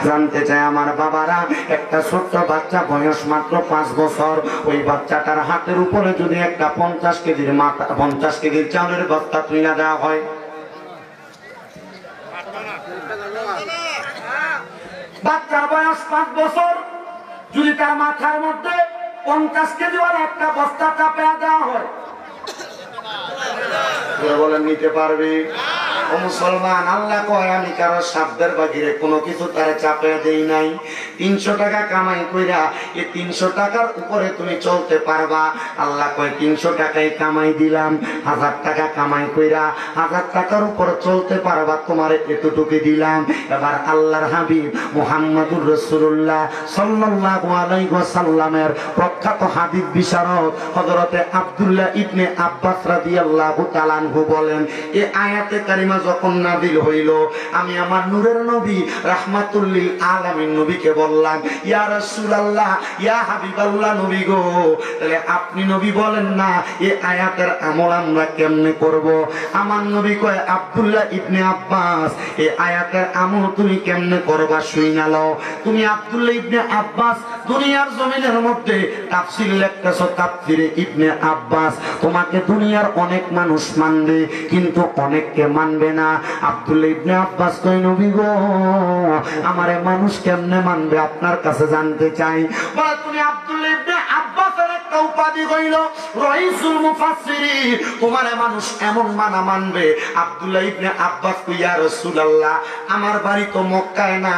জানতে চাই আমার বাবারা, একটা ছোট্ট বাচ্চা বয়স মাত্র 5 বছর, ওই বাচ্চাটার হাতের উপরে যদি একটা 50 কেজির চাউলের বস্তা তুলে দেওয়া হয়, বাচ্চার বয়স 5 বছর, যদি তার মাথার মধ্যে 50 কেজিওয়ালা একটা বস্তা চাপা দেওয়া হয়, বলেন নিতে পারবি? ও মুসলমান, আল্লাহ কয় আমি কারো সাধ্যের বাহিরে কোনো কিছু তার চাপে দেই নাই। 300 টাকা কামাই কইরা এই 300 টাকার উপরে তুমি চলতে পারবা। আল্লাহ কয় 300 টাকাই কামাই দিলাম, 1000 টাকা কামাই কইরা 1000 টাকার উপর চলতে পারবা, তোমার এতটুকু দিলাম। এবার আল্লাহর হাবিব মুহাম্মদুর রাসূলুল্লাহ সাল্লাল্লাহু আলাইহি ওয়াসাল্লামের প্রখ্যাত হাদিস বিশারদ হযরতে আব্দুল্লাহ ইবনে আব্বাস রাদিয়াল্লাহু তাআলা আনহু বলেন, এই আয়াতে কারিমা যখন নাযিল হইল, আমি আমার নূরের নবী রাহমাতুল লিল আলামিন নবীকে বললাম, ইয়া রাসূলুল্লাহ, ইয়া হাবিবাল্লাহ নবী গো, তাহলে আপনি নবী বলেন না এই আয়াতের আমল আমরা কেমনে করব? আমার নবী কয়, আব্দুল্লাহ ইবনে আব্বাস, এই আয়াতের আমল তুমি কেমনে করবা শুইনা লও। তুমি আব্দুল্লাহ ইবনে আব্বাস দুনিয়ার জমিনের মধ্যে তাফসীর লিখতেছো, তাফসীরে ইবনে আব্বাস, তোমাকে দুনিয়ার অনেক মানুষ মানবে কিন্তু অনেককে মানবে না। আব্দুল্লাহ ইবনে আব্বাস কই, নবী গো আমারে মানুষ কেমনে মানবে আপনার কাছে জানতে চাই। বলে তুমি আব্দুল্লাহ ইবনে আব্বাসের একটা উপাধি হইল রাইসুল মুফাসসিরিন, তোমারে মানুষ এমন মানবে। আব্দুল্লাহ ইবনে আব্বাস কই, ইয়া রাসূলুল্লাহ, আমার বাড়ি তো মক্কায় না,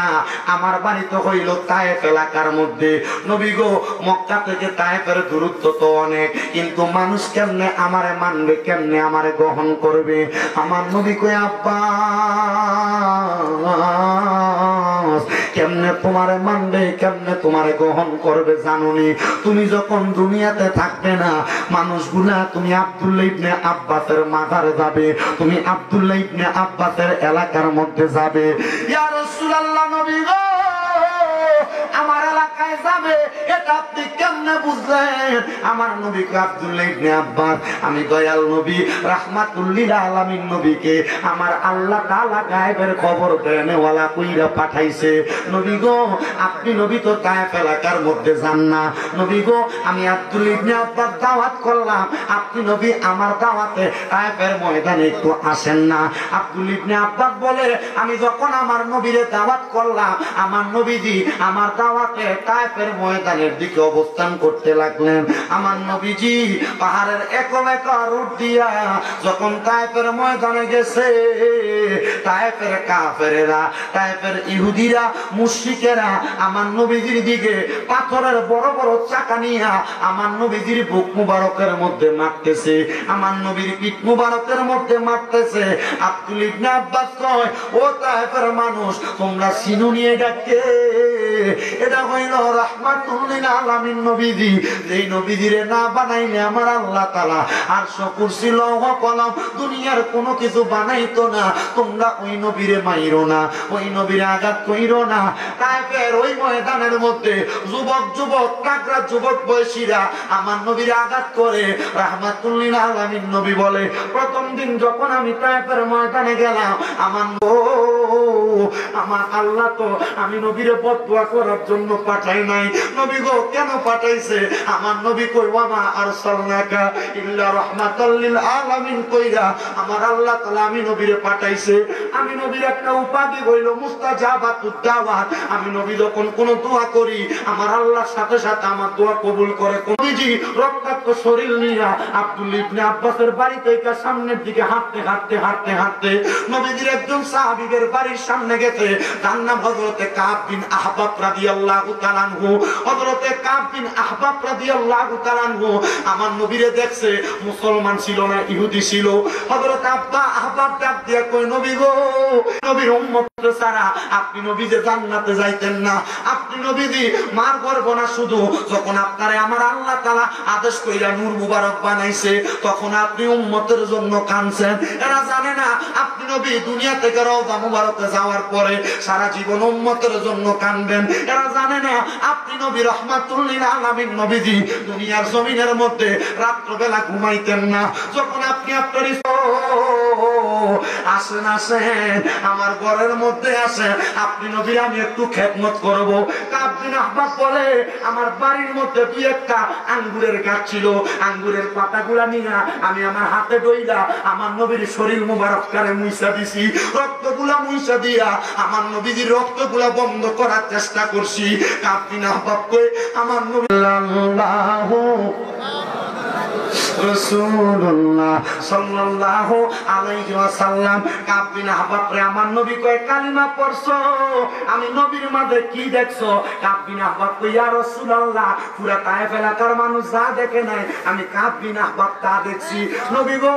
আমার বাড়ি তো হইল তায়েফ এলাকার মধ্যে। নবী গো মক্কা থেকে তায়েফের দূরত্ব তো অনেক, কিন্তু মানুষ কেমনে আমারে মানবে, কেমনে আমারে গ্রহণ করবে? আমার নবী কই, আব্বাস কেমনে তোমারে মানবে, কেমনে তোমারে গ্রহণ করবে জানুনি? তুমি যখন দুনিয়াতে থাকবে না, মানুষগুলা তুমি আব্দুল্লাহ ইবনে আব্বাসের মাজারে যাবে, তুমি আব্দুল্লাহ ইবনে আব্বাসের এলাকার মধ্যে যাবে। ইয়া রাসূলুল্লাহ, নবী গো আমার এলাকায় যাবে, এটা আপনি কেমনে বুঝলেন? আমার নবী কয়, আব্দুল্লাহ ইবনে আব্বাস, আমি দয়াল নবী রাহমাতুল লিল আলামিন নবীকে আমার আল্লাহ তাআলা গায়েবের খবর দেনেওয়ালা কইরা পাঠাইছে। নবী গো আপনি নবী তো তায়েফ এলাকার মধ্যে যান না। নবী গো আমি আব্দুল্লাহ ইবনে আব্বাস দাওয়াত করলাম, আপনি নবী আমার দাওয়াতে তায়েফের ময়দানে একটু আসেন না? আব্দুল্লাহ ইবনে আব্বাস বলে, আমি যখন আমার নবীরে দাওয়াত করলাম, আমার নবীজি আমার দাওয়াতে তায়েফের ময়দানের দিকে অবস্থান করতে লাগলেন। আমার নবীজি পাহাড়ের একা রুট দিয়া যখন তায়েফের ময়দানে গেছে, তায়েফের কাফেরেরা, তায়েফের ইহুদিরা, মুশরিকেরা আমার নবীজির দিকে পাথরের বড় বড় চাকা নিয়া আমার নবীজির বুক মুবারকের মধ্যে মারতেছে, আমার নবীর পিঠ মুবারকের মধ্যে মারতেছে। আব্দুল্লাহ ইবনে আব্বাস কয়, ও তায়েফের মানুষ, তোমরা চিনুনি এটাকে? এটা হইল রাহমাতুল লিল আলামিন নবীজি, যেই নবীজিরে না বানাইলে আমার আল্লাহ তাআলা আরশ কুরসি লৌহ কলম দুনিয়ার কোনো কিছু বানাইতো না। তোমরা ওই নবীরে মাইরো না, ওই নবীরে আঘাত কইরো না। তায়েফের ওই ময়দানের মধ্যে যুবক কাকরা যুবক বয়সীরা আমার নবীরে আঘাত করে। রাহমাতুল লিল আলামিন নবী বলে, প্রথম দিন যখন আমি তায়েফের ময়দানে গেলাম, আমার আল্লাহ তো আমি নবীরে বদদুয়া করার জন্য পাঠাই নাই। নবী গো কেন পাঠাইছে? আমার নবী কই, ওয়া মা আরসালনাকা ইল্লা রাহমাতাল লিল আলামিন কইরা আমার আল্লাহ তাআলা আমি নবীরে পাঠাইছে। আমি নবীর একটা উপাধি হইল মুস্তাজাবাতুদ দাওয়াত। আমি নবী যখন কোন দোয়া করি, আমার আল্লাহর সাথে সাথে আমার দোয়া কবুল করে। নবীজি রক্তাক্ত শরীর নিয়ে আব্দুল্লাহ ইবনে আব্বাসের বাড়ি থেকে সামনের দিকে হাঁটতে নবীজির একজন সাহাবীর বাড়ির সামনে গেছে, তার নাম হযরতে কাব বিন আহবাব রাদিয়াল্লাহু তাআলা আনহু। হযরতে কাব বিন আহবাব রাদিয়াল্লাহু তাআলা আনহু আমার নবীরে দেখছে, মুসলমান ছিল না, ইহুদি ছিল। হযরত আহবাব ডাক দিয়া কই, নবী গো, নবীর উম্মত ছাড়া আপনি নবী যে জান্নাতে যাইতেন না, আপনি নবীজি মার গর্ব না শুধু, যখন আপনারে আমার আল্লাহ তাআলা আদেশ কইরা নূর মুবারক বানাইছে, তখন আপনি উম্মতের জন্য কাঁদছেন। এরা জানে না আপনি নবী দুনিয়া থেকে রওজা মুবারকে যাওয়ার যাওয়ার পরে সারা জীবন উম্মতের জন্য কাঁদবেন। এরা জানে না আপনি নবী রাহমাতুল লিল আলামিন নবীজি দুনিয়ার জমিনের মধ্যে রাত্রবেলা ঘুমাইতেন না। যখন আপনি আপনার আসেন আসেন আমার ঘরের মধ্যে আসেন, আপনি নবী আমি একটু খেদমত করব। কাব বিন আহবাব বলে আমার বাড়ির মধ্যে দুই একটা আঙ্গুরের গাছ ছিল, আঙ্গুরের পাতাগুলা নিয়ে আমি আমার হাতে ডইলা আমার নবীর শরীর মুবারক কারে মুইসা দিছি। রক্তগুলা মুইসা দিয়া আমার নবীজির রক্তগুলা বন্ধ করার চেষ্টা করছি। কাব বিন আহবাব কই আমার নবী সাল্লাল্লাহু রাসূলুল্লাহ সাল্লাল্লাহু আলাইহি ওয়াসাল্লাম কাব বিন আহবাব রে আমার নবী কয় কালিমা পড়ছো, আমি নবীর মাঝে কি দেখছো? কাব বিন আহবাব কয় ইয়া রাসূলুল্লাহ পুরা তায়েফ এলাকার মানুষ যা দেখে নাই আমি কাব বিন আহবাব তা দেখছি। নবী গো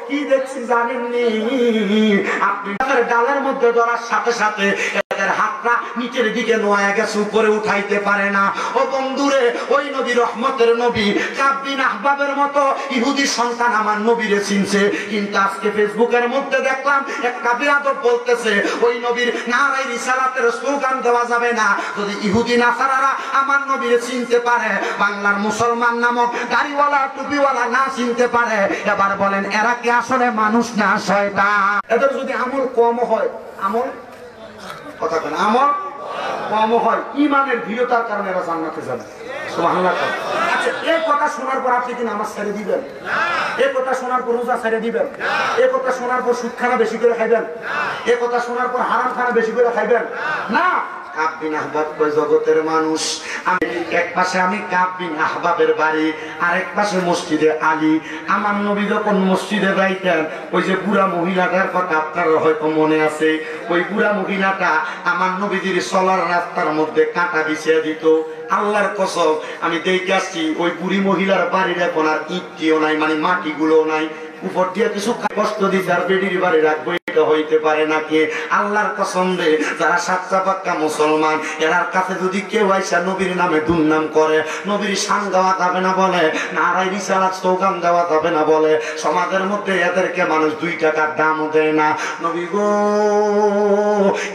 কি দেখছি জানেননি? আপনি ডালের মধ্যে ধরার সাথে সাথে এদের হাতটা নিচের দিকে নোয়া গেছে, উপরে উঠাইতে পারে না। ও বন্ধুরে ওই নবী রহমতের নবী কাব বিন আহবাবের মতো ইহুদি সন্তান আমার নবীরে চিনছে, কিন্তু আজকে ফেসবুকের মধ্যে দেখলাম একটা বিয়াদব বলতেছে ওই নবীর নারাই রিসালাতের স্লোগান দেওয়া যাবে না যদি ইহুদি নাসারারা আমার নবীরে চিনতে পারে, বাংলার মুসলমান নামক দাড়িওয়ালা টুপিওয়ালা না চিনতে পারে। এবার বলেন এরা কি আসলে মানুষ না শয়তান? এদের যদি আমল কম হয়, আমল কথা কেন আমল কম হয়, ইমানের দৃঢ়তার কারণে এরা জান্নাতে যাবে। সুবহানাল্লাহ। আচ্ছা এই কথা শোনার পর আপনি কি নামাজ ছেড়ে দিবেন? এই কথা শোনার পর রোজা ছেড়ে দিবেন? এই কথা শোনার পর সুদ খানা বেশি করে খাইবেন? এই কথা শোনার পর হারাম খানা বেশি করে খাইবেন? না। কাব বিন আহবাব কয় জগতের মানুষ, আমি এক পাশে আমি কাব বিন আহবাবের বাড়ি, আরেক পাশে মসজিদে আলী। আমার নবী যখন মসজিদে যাইতেন ওই যে বুড়া মহিলাটার কথা আপনার হয়তো মনে আছে, ওই বুড়া মহিলাটা আমার নবীজির চলার রাস্তার মধ্যে কাঁটা বিছিয়ে দিত। আল্লাহর কসম আমি দেখে আসছি ওই বুড়ি মহিলার বাড়ির এখন আর ইটটিও নাই, মানে মাটিগুলো নাই, উপর দিয়ে কিছু কষ্ট দিতে আর বেডির বাড়ি রাখবো এটা হইতে পারে নাকি? আল্লাহর কসম রে যারা সাচ্চা পাক্কা মুসলমান এরার কাছে যদি কেউ আইসা নবীর নামে দুর্নাম করে, নবীর শান দেওয়া যাবে না বলে, নারাই রিসালাত স্লোগান দেওয়া যাবে না বলে, সমাজের মধ্যে এদেরকে মানুষ 2 টাকার দামও দেয় না। নবী গো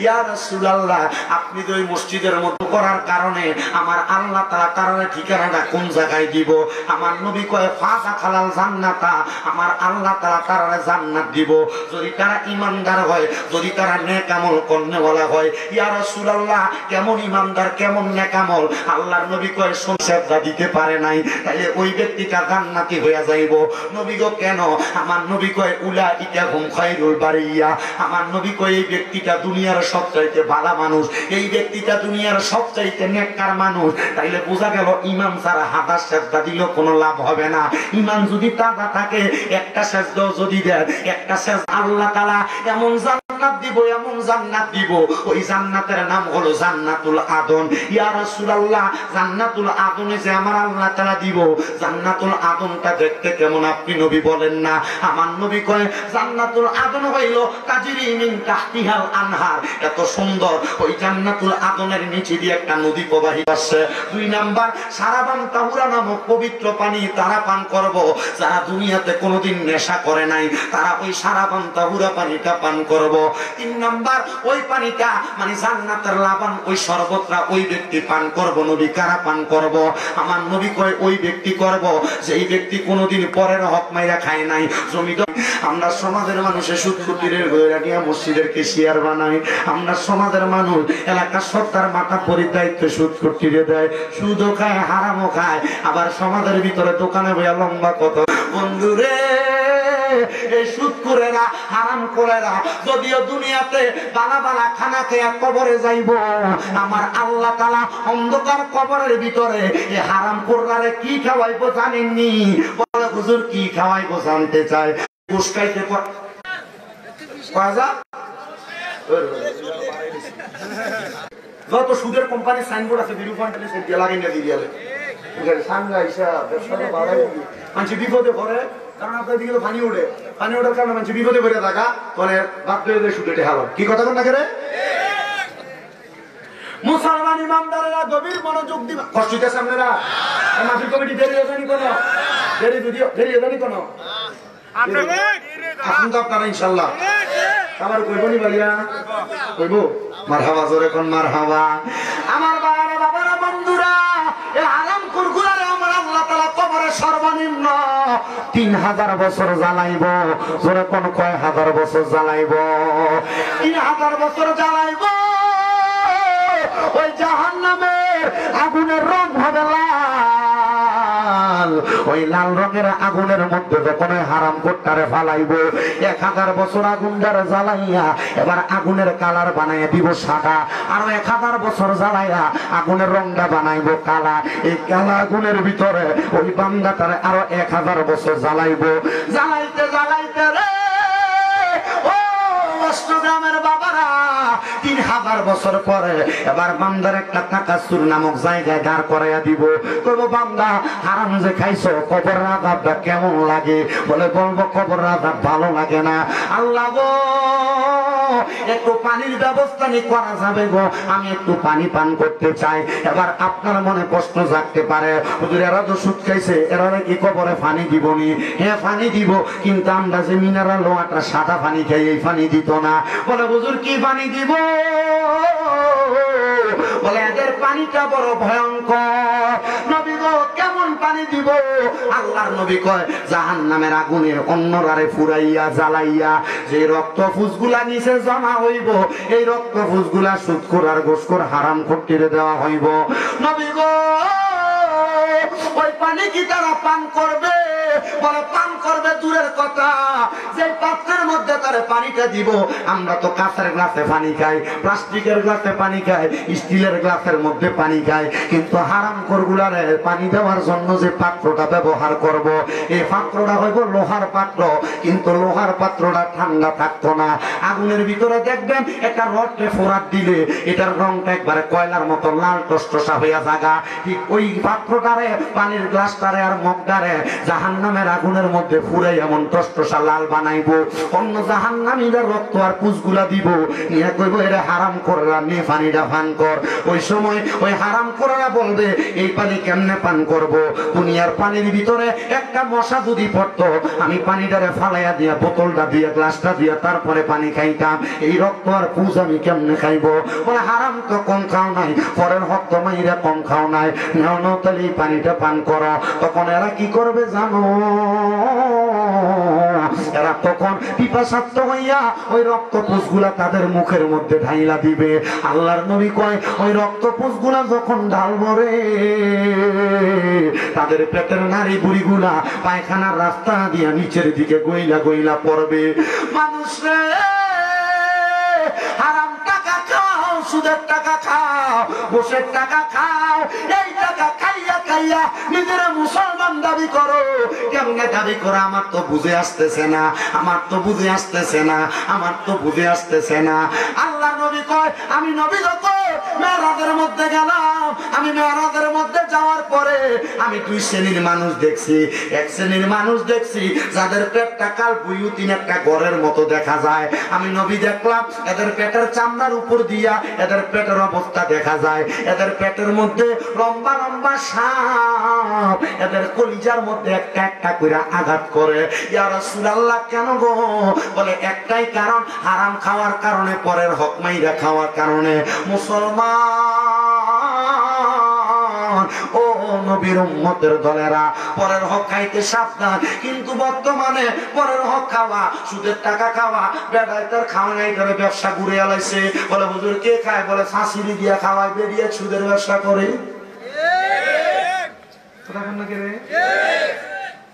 ইয়া রাসূলুল্লাহ আপনি তো ওই মসজিদের মধ্যে করার কারণে আমার আল্লাহ তাআলা কারণে ঠিকানাটা কোন জায়গায় দিব? আমার নবী কয় ফাযা খালাল জান্নাতা, আমার আল্লাহ তাআলা কারণে জান্নাত দিব যদি তারা ইমানদার হয়, যদি তারা নেক আমল করনেওয়ালা হয়। ইয়া রাসূলুল্লাহ কেমন ইমানদার কেমন নেক আমল? আল্লাহর নবী কয় সেজদা দিতে পারে নাই, তাইলে ওই ব্যক্তিটা জান্নাতি হয়ে যাইব। নবী গো কেন? আমার নবী কয় উলাইকা হুম খায়রুল বারিয়া, আমার নবী কয় এই ব্যক্তিটা দুনিয়ার সবচাইতে ভালো মানুষ, এই ব্যক্তিটা দুনিয়ার সবচাইতে নেককার মানুষ। তাইলে বোঝা গেল ইমান ছাড়া হাজার সেজদা দিলেও কোনো লাভ হবে না। ইমান যদি তাজা থাকে একটা সেজদা যদি দেন, একটা সেজদা আল্লাহ তাআলা এমন জান্নাত দিব, এমন জান্নাত দিব, ওই জান্নাতের নাম হলো জান্নাতুল আদন। ইয়া রাসূলুল্লাহ জান্নাতুল আদনে যে আমার আল্লাহ তাআলা দিব, জান্নাতুল আদনটা দেখতে কেমন আপনি নবী বলেন না? আমার নবী কয় জান্নাতুল আদন হইল তাজরি মিন তাহতিহাল আনহার, এত সুন্দর ওই জান্নাতুল আদনের নিচে দিয়ে একটা নদী প্রবাহিত আছে। 2 নাম্বার সারাবান তাহুরা নামক পবিত্র পানি তারা পান করব, যারা দুনিয়াতে কোনোদিন নেশা করে নাই তারা ওই সারাবান তাহুরা পানিটা পান করব। 3 নাম্বার ওই পানিটা মানে জান্নাতের লাবান ওই শরবতটা ওই ব্যক্তি পান করব। নবী কারা পান করব? আমার নবী কয় ওই ব্যক্তি করব যেই ব্যক্তি কোনোদিন পরের হক মাইরা খায় নাই। জমি আমরা সমাজের মানুষের সুদ ফকিরের গয়রা নিয়ে মসজিদের কেশিয়ার বানাই, আমরা সমাজের মানুষ এলাকার সর্দার মাথা পরিদায়িত্ব সুদ ফকিরে দেয়, সুদও খায় হারামও খায়, আবার সমাজের ভিতরে দোকানে বইয়া লম্বা কত। বন্ধুরে এই সুদ করেরা হারাম করেরা যদিও দুনিয়াতে বালা বালা খানা খেয়ে কবরে যাইব, আমার আল্লাহ তাআলা অন্ধকার কবরের ভিতরে এই হারাম করারে কি খাওয়াইবো জানেননি? বলে হুজুর কি খাওয়াইবো জানতে চাই? পুষ্কাইতে যত সুদের কোম্পানি সাইনবোর্ড আছে বিরু ফান্ডে সে দিয়ে লাগিয়ে দিয়ে দিয়ালে সাঙ্গা হিসাব ব্যবসা বাড়াই মানুষ বিপদে পড়ে, কারণ আপনার দিকে পানি ওঠে, পানি ওঠার কারণে মানুষ বিপদে পড়ে থাকা মানে বাধ্য হয়ে সুদে ঠেহালো। কি কথা বল না করে? মুসলমান ইমানদারেরা গভীর মনোযোগ দিবা। কষ্ট হইতেছে আপনারা? মাফিল কমিটি দেরি হয়নি কোনো? দেরি হয়নি কোনো? আসুন তো আপনারা ইনশাল্লাহ। আবার কইবনি ভাইয়া কইব মারহাবা জোরে কোন মারহাবা আমার বাবারা বন্ধুরা এই আরাম কুরকুরারে আমার আল্লাহ তাআলা কবরে সর্বনিম্ন 3000 বছর জ্বালাইব জোরে কোন কয় হাজার বছর জ্বালাইব 3000 বছর জ্বালাইব ওই জাহান্নামের আগুনের রং হবে লাল ওই লাল রঙের আগুনের মধ্যে যখন হারাম কোটটারে ফালাইব 1000 বছর আগুন দ্বারা জ্বালাইয়া এবার আগুনের কালার বানাইয়া দিব সাদা আর 1000 বছর জ্বালাইয়া আগুনের রংটা বানাইব কালা এই কালা আগুনের ভিতরে ওই বান্দাটারে আরো 1000 বছর জ্বালাইব জ্বালাইতে জ্বালাইতে রে ও অষ্টগ্রামের বাবারা 3000 বছর পরে এবার বান্দার একটা তাকাসুর নামক জায়গায় দাঁড় করাইয়া দিব কইব বান্দা হারাম যে খাইছো কবর আযাবটা কেমন লাগে বলে বলবো কবর আযাব ভালো লাগে না আল্লাহ গো একটু পানির ব্যবস্থা নি করা যাবে গো আমি একটু পানি পান করতে চাই এবার আপনার মনে প্রশ্ন জাগতে পারে হুজুর এরা তো সুদ খাইছে এরা কি কবরে পানি দিবনি হ্যাঁ পানি দিব কিন্তু আমরা যে মিনারেল ওয়াটার সাদা পানি খাই এই পানি দিত না বলে হুজুর কি পানি দিব বলে এদের পানিটা বড় ভয়ঙ্কর নবী গো কেমন পানি দিব আল্লাহর নবী কয় জাহান্নামের আগুনে অন্যরারে ফুরাইয়া জ্বালাইয়া যে রক্ত ফুসগুলা নিচে জমা হইব এই রক্ত ফুসগুলা সুদখোর আর ঘুষখোর হারাম খোরটিরে দেওয়া হইব নবী গো ওই পানি কি তারা পান করবে বলে পান করবে দূরের কথা যে পাত্রের মধ্যে তারা পানিটা দিব আমরা তো কাঁচের গ্লাসে পানি খাই প্লাস্টিকের গ্লাসে পানি খাই স্টিলের গ্লাসের মধ্যে পানি খাই কিন্তু হারাম খোরগুলারে পানি দেওয়ার জন্য যে পাত্রটা ব্যবহার করব এই পাত্রটা হইব লোহার পাত্র কিন্তু লোহার পাত্রটা ঠান্ডা থাকতো না আগুনের ভিতরে দেখবেন একটা রডে ফোড়াত দিলে এটার রংটা একবারে কয়লার মতো লাল টসটসা হইয়া জাগা ঠিক ওই পাত্রটারে পানির গ্লাসটারে আর মগটারে জাহান্নামের আগুনের মধ্যে ফুরাই এমন টসটসা লাল বানাইবো অন্য জাহান্নামীরা রক্ত আর পুষগুলা দিব নিয়ে কইব এরা হারাম করা নিয়ে পানিটা পান কর ওই সময় ওই হারাম করা বলবে এই পানি কেমনে পান করব দুনিয়ার পানির ভিতরে একটা মশা যদি পড়তো আমি পানিটারে ফালাইয়া দিয়া বোতলটা দিয়ে গ্লাসটা দিয়ে তারপরে পানি খাইতাম এই রক্ত আর পুষ আমি কেমনে খাইবো বলে হারাম তো কম খাও নাই পরের হক তো মাইরা কম খাও নাই নাও নাও তাহলে এই পানিটা পান করো তখন এরা কি করবে জানো এরা তখন পিপাসার্থ হইয়া ওই রক্ত পুষগুলা তাদের মুখের মধ্যে ঢাইলা দিবে আল্লাহর নবী কয় ওই রক্ত পুষগুলা যখন ঢালবো রে তাদের পেটের নারী বুড়িগুলা পায়খানার রাস্তা দিয়া নিচের দিকে গইলা গইলা পড়বে মানুষ রে হারাম টাকা খাও সুদের টাকা খাও ঘুষের টাকা খাও এই টাকা খাইয়া খাইয়া নিজেরা মুসলমান দাবি করো কেমনে দাবি করো আমার তো বুঝে আসতেছে না আমার তো বুঝে আসতেছে না আমার তো বুঝে আসতেছে না আল্লাহ নবী কয় আমি নবী যখন মেরাজের মধ্যে গেলাম আমি মেরাজের মধ্যে যাওয়ার পরে আমি দুই শ্রেণীর মানুষ দেখছি এক শ্রেণীর মানুষ দেখছি যাদের পেটটা কাল বুয়ুতিন একটা ঘরের মতো দেখা যায় আমি নবী দেখলাম এদের পেটের চামড়ার উপর দিয়া এদের পেটের অবস্থা দেখা যায় এদের পেটের মধ্যে লম্বা লম্বা সাপ এদের কলিজার মধ্যে একটা একটা করে আঘাত করে ইয়া রাসূলুল্লাহ কেন গো বলে একটাই কারণ হারাম খাওয়ার কারণে পরের হক মাইরা খাওয়ার কারণে মুসলমান ও নবীর উম্মতের দলেরা পরের হক খাইতে সাবধান কিন্তু বর্তমানে পরের হক খাওয়া সুদের টাকা খাওয়া বেড়াইতার খাওয়া নাই করে ব্যবসা ঘুরে আলাইছে বলে হুজুর কে খায় বলে ফাঁসিরি দিয়া খাওয়ায় বেরিয়ে সুদের ব্যবসা করে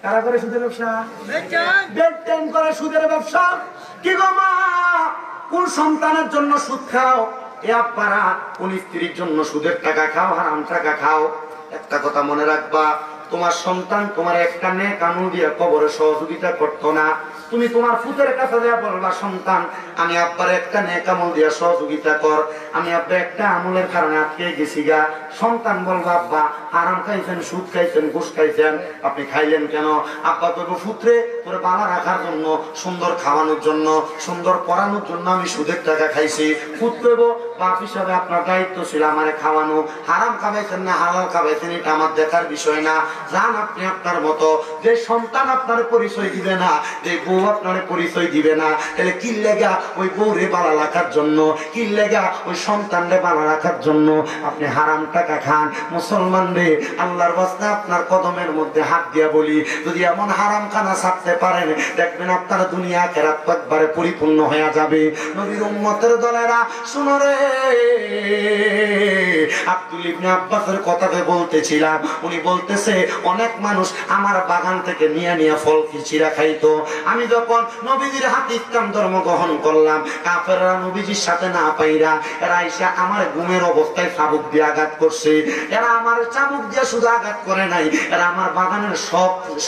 কারা করে সুদের ব্যবসা করে সুদের ব্যবসা কি গো মা কোন সন্তানের জন্য সুদ খাও এ আব্বারা কোন স্ত্রীর জন্য সুদের টাকা খাও হারাম টাকা খাও একটা কথা মনে রাখবা তোমার সন্তান তোমার একটা নেক আমল দিয়ে কবরে সহযোগিতা করতো না তুমি তোমার ফুতের কাছে যা বলবা সন্তান আমি আব্বার একটা নেক আমল দিয়ে সহযোগিতা কর আমি আব্বা একটা আমলের কারণে আটকে গেছি গা সন্তান বলবা আব্বা হারাম খাইছেন সুদ খাইছেন ঘুষ খাইছেন আপনি খাইলেন কেন আব্বা তো ফুতরে তোর বাবা রাখার জন্য সুন্দর খাওয়ানোর জন্য সুন্দর পড়ানোর জন্য আমি সুদের টাকা খাইছি ফুত করবো বাপ হিসাবে আপনার দায়িত্ব ছিল আমারে খাওয়ানো হারাম খাওয়াইছেন না হালাল খাওয়াইছেন এটা আমার দেখার বিষয় না জান আপনি আপনার মতো যে সন্তান আপনার পরিচয় দিবে না যে বউ বউ আপনারে পরিচয় দিবে না, তাহলে কি লেগা ওই বউরে ভালো রাখার জন্য, কি লেগা ওই সন্তানরে ভালো রাখার জন্য আপনি হারাম টাকা খান। মুসলমান রে, আল্লাহর ওয়াস্তে আপনার কদমের মধ্যে হাত দিয়া বলি, যদি এমন হারাম খানা ছাড়তে পারেন, দেখবেন আপনার দুনিয়া আখিরাত একবারে পরিপূর্ণ হয়ে যাবে। নবীর উম্মতের দলেরা শুনো রে, আব্দুল ইবনে আব্বাসের কথাতে বলতেছিলাম, উনি বলতেছে অনেক মানুষ আমার বাগান থেকে নিয়ে নিয়ে ফল খিচিরা খাইতো। আমি যখন নবীজির হাতে ইসলাম ধর্ম গ্রহণ করলাম, কাফেররা নবীজির সাথে না পাইরা এরা এসে আমার ঘুমের অবস্থায় চাবুক দিয়ে আঘাত করছে। এরা আমার চাবুক দিয়ে শুধু আঘাত করে নাই, এরা আমার বাগানের